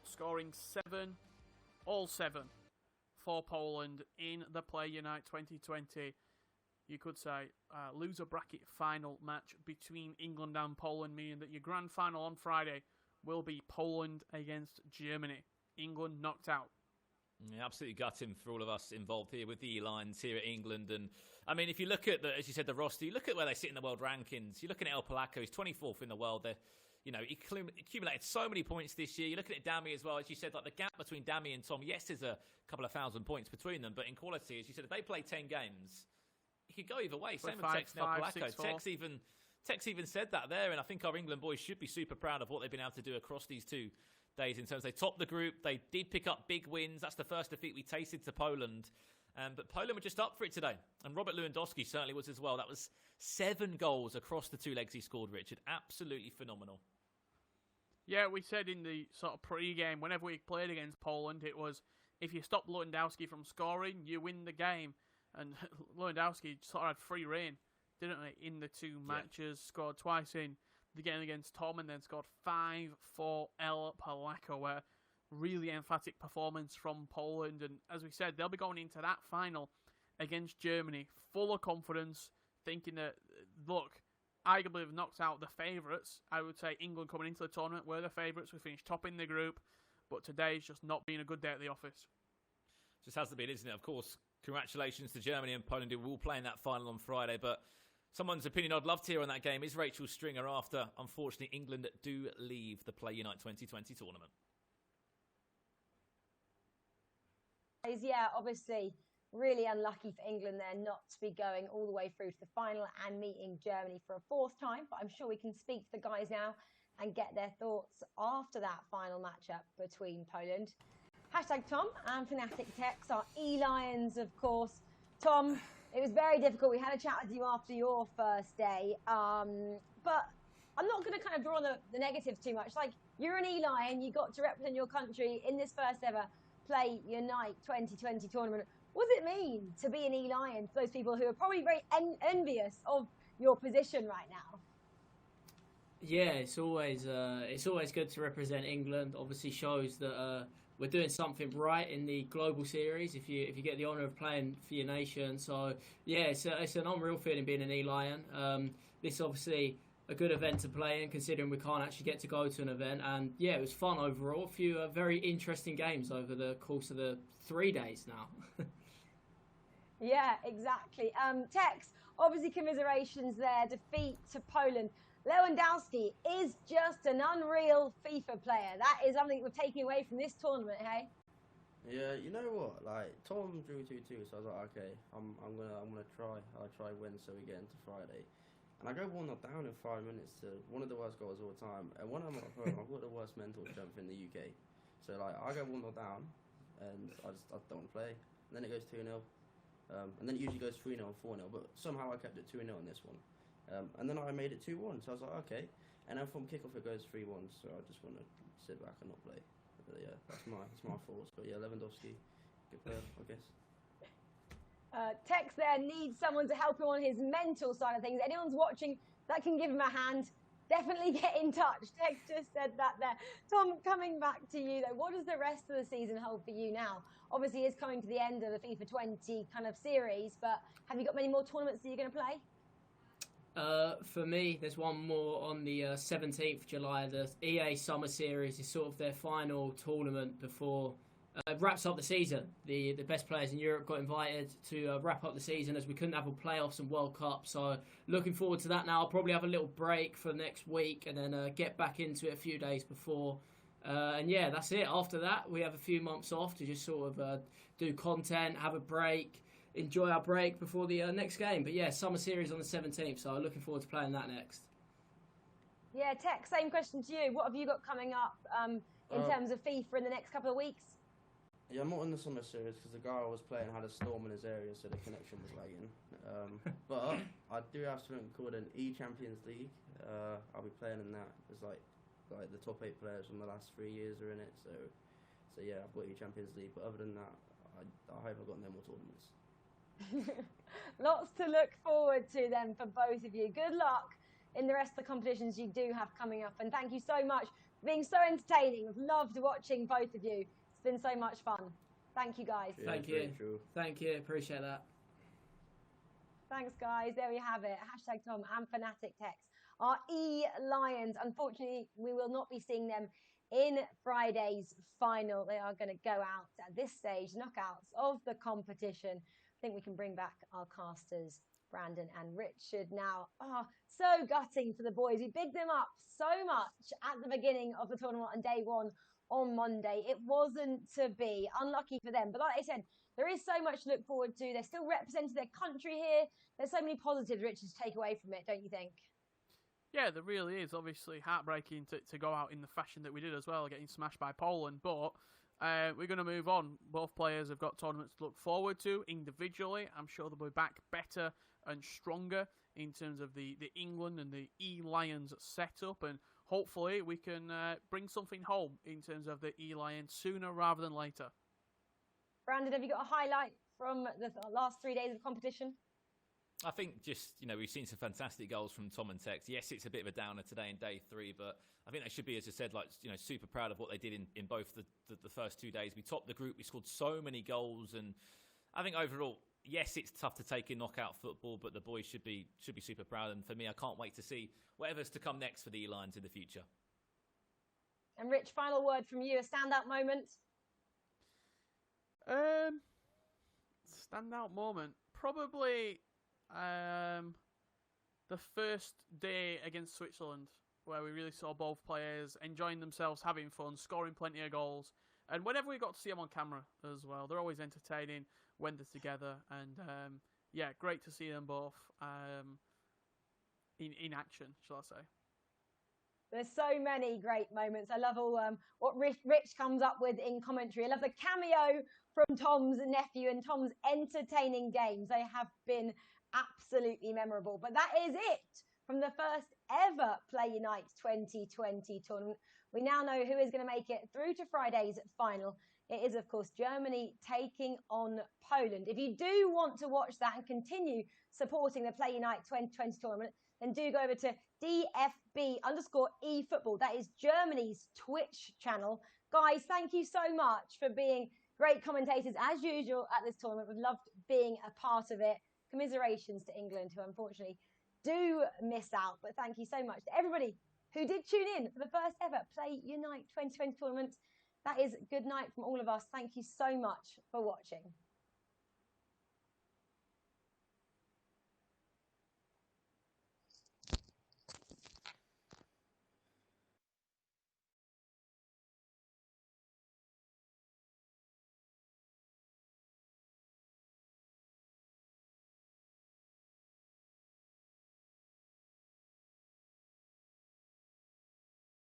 scoring 7 all 7 for Poland in the Play Unite 2020. You could say loser bracket final match between England and Poland, meaning that your grand final on Friday will be Poland against Germany. England knocked out. Yeah, absolutely gutting for all of us involved here with the E-Lions here at England. And I mean, if you look at as you said, the roster, you look at where they sit in the world rankings. You're looking at El Polaco, he's 24th in the world. They're, he accumulated so many points this year. You're looking at Dami as well, as you said, like the gap between Dami and Tom. Yes, there's a couple of thousand points between them, but in quality, as you said, if they play 10 games, it could go either way. Same with Tex and El Polaco. Tex even said that there, and I think our England boys should be super proud of what they've been able to do across these 2 days in terms they topped the group. They did pick up big wins. That's the first defeat we tasted to Poland. But Poland were just up for it today. And Robert Lewandowski certainly was as well. That was 7 goals across the 2 legs he scored, Richard. Absolutely phenomenal. Yeah, we said in the sort of pre-game, whenever we played against Poland, it was if you stop Lewandowski from scoring, you win the game. And Lewandowski sort of had free reign, didn't he, in the 2 matches. Scored twice in the game against Tom and then scored 5 for El Polaco, where really emphatic performance from Poland. And as we said, they'll be going into that final against Germany full of confidence, thinking that, look, arguably have knocked out the favourites. I would say England coming into the tournament were the favourites. We finished top in the group, but today's just not been a good day at the office. Just has to be, isn't it? Of course, congratulations to Germany and Poland, who will play in that final on Friday, but someone's opinion I'd love to hear on that game is Rachel Stringer after, unfortunately, England do leave the Play Unite 2020 tournament. Yeah, obviously, really unlucky for England there not to be going all the way through to the final and meeting Germany for a 4th time. But I'm sure we can speak to the guys now and get their thoughts after that final matchup between Poland. Hashtag Tom and Fnatic Tex, our E-Lions, of course. Tom, it was very difficult. We had a chat with you after your first day. But I'm not going to kind of draw on the negatives too much. Like, you're an E-Lion. You got to represent your country in this first ever Play Unite 2020 tournament. What does it mean to be an E-Lion for those people who are probably very envious of your position right now? Yeah, it's always good to represent England. Obviously shows that we're doing something right in the global series if you get the honour of playing for your nation. So yeah, it's an unreal feeling being an E-Lion. This is obviously a good event to play in, considering we can't actually get to go to an event. And yeah, it was fun overall. A few very interesting games over the course of the 3 days now. Yeah, exactly. Tex, obviously commiserations there. Defeat to Poland. Lewandowski is just an unreal FIFA player. That is something we're taking away from this tournament, hey? Yeah, you know what? Like, Tom drew 2-2, so I was like, okay, I'm gonna try. I'll try win so we get into Friday. And I go 1-0 down in 5 minutes to one of the worst goals of all time. And when I'm at home, I've got the worst mental strength in the UK. So like, I go 1-0 down, and I don't want to play. And then it goes 2-0, and then it usually goes 3-0 and 4-0. But somehow I kept it 2-0 in this one. And then I made it 2-1. So I was like, okay. And then from kickoff it goes 3-1. So I just want to sit back and not play. But yeah, that's my thoughts. But yeah, Lewandowski, good player, I guess. Tex there needs someone to help him on his mental side of things. Anyone's watching that can give him a hand, definitely get in touch. Tex just said that there. Tom, coming back to you though, what does the rest of the season hold for you now? Obviously it's coming to the end of the FIFA 20 kind of series, but have you got many more tournaments that you're going to play? For me, there's one more on the 17th of July. The EA Summer Series is sort of their final tournament before it wraps up the season. The best players in Europe got invited to wrap up the season, as we couldn't have all playoffs and World Cup. So looking forward to that now. I'll probably have a little break for next week and then get back into it a few days before. And yeah, that's it. After that, we have a few months off to just sort of do content, have a break, enjoy our break before the next game. But yeah, Summer Series on the 17th, so looking forward to playing that next. Yeah, Tex, same question to you. What have you got coming up in terms of FIFA in the next couple of weeks? Yeah, I'm not in the Summer Series because the guy I was playing had a storm in his area, so the connection was lagging. But I do have something called an E-Champions League. I'll be playing in that. It's like the top 8 players from the last 3 years are in it. So yeah, I've got E-Champions League. But other than that, I hope I've got no more tournaments. Lots to look forward to then for both of you. Good luck in the rest of the competitions you do have coming up, and thank you so much for being so entertaining. We've loved watching both of you. It's been so much fun. Thank you, guys. Yeah, Thank you. Thank you. Appreciate that. Thanks, guys. There we have it. Hashtag Tom and Fnatic Tex. Our E-Lions. Unfortunately, we will not be seeing them in Friday's final. They are going to go out at this stage, knockouts of the competition. I think we can bring back our casters, Brandon and Richard now. So gutting for the boys. We bigged them up so much at the beginning of the tournament on day one on Monday. It wasn't to be. Unlucky for them. But like I said, there is so much to look forward to. They're still representing their country here. There's so many positives, Richard, to take away from it, don't you think? Yeah, there really is. Obviously, heartbreaking to go out in the fashion that we did as well, getting smashed by Poland. But we're going to move on. Both players have got tournaments to look forward to individually. I'm sure they'll be back better and stronger in terms of the England and the E-Lions setup. And hopefully we can bring something home in terms of the E-Lions sooner rather than later. Brandon, have you got a highlight from the last 3 days of competition? I think just, we've seen some fantastic goals from Tom and Tex. Yes, it's a bit of a downer today in day 3, but I think they should be, as I said, super proud of what they did in both the first 2 days. We topped the group. We scored so many goals. And I think overall, yes, it's tough to take in knockout football, but the boys should be super proud. And for me, I can't wait to see whatever's to come next for the E-Lions in the future. And Rich, final word from you, a standout moment? Standout moment. Probably the first day against Switzerland, where we really saw both players enjoying themselves, having fun, scoring plenty of goals. And whenever we got to see them on camera as well, they're always entertaining when they're together. And great to see them both in action, shall I say. There's so many great moments. I love all what Rich comes up with in commentary. I love the cameo from Tom's nephew and Tom's entertaining games. They have been absolutely memorable. But that is it from the first ever Play Unite 2020 tournament. We now know who is going to make it through to Friday's final. It is, of course, Germany taking on Poland. If you do want to watch that and continue supporting the Play Unite 2020 tournament, then do go over to DFB_eFootball. That is Germany's Twitch channel. Guys, thank you so much for being great commentators as usual at this tournament. We've loved being a part of it. Commiserations to England, who unfortunately do miss out. But thank you so much to everybody who did tune in for the first ever Play Unite 2020 tournament. That is good night from all of us. Thank you so much for watching.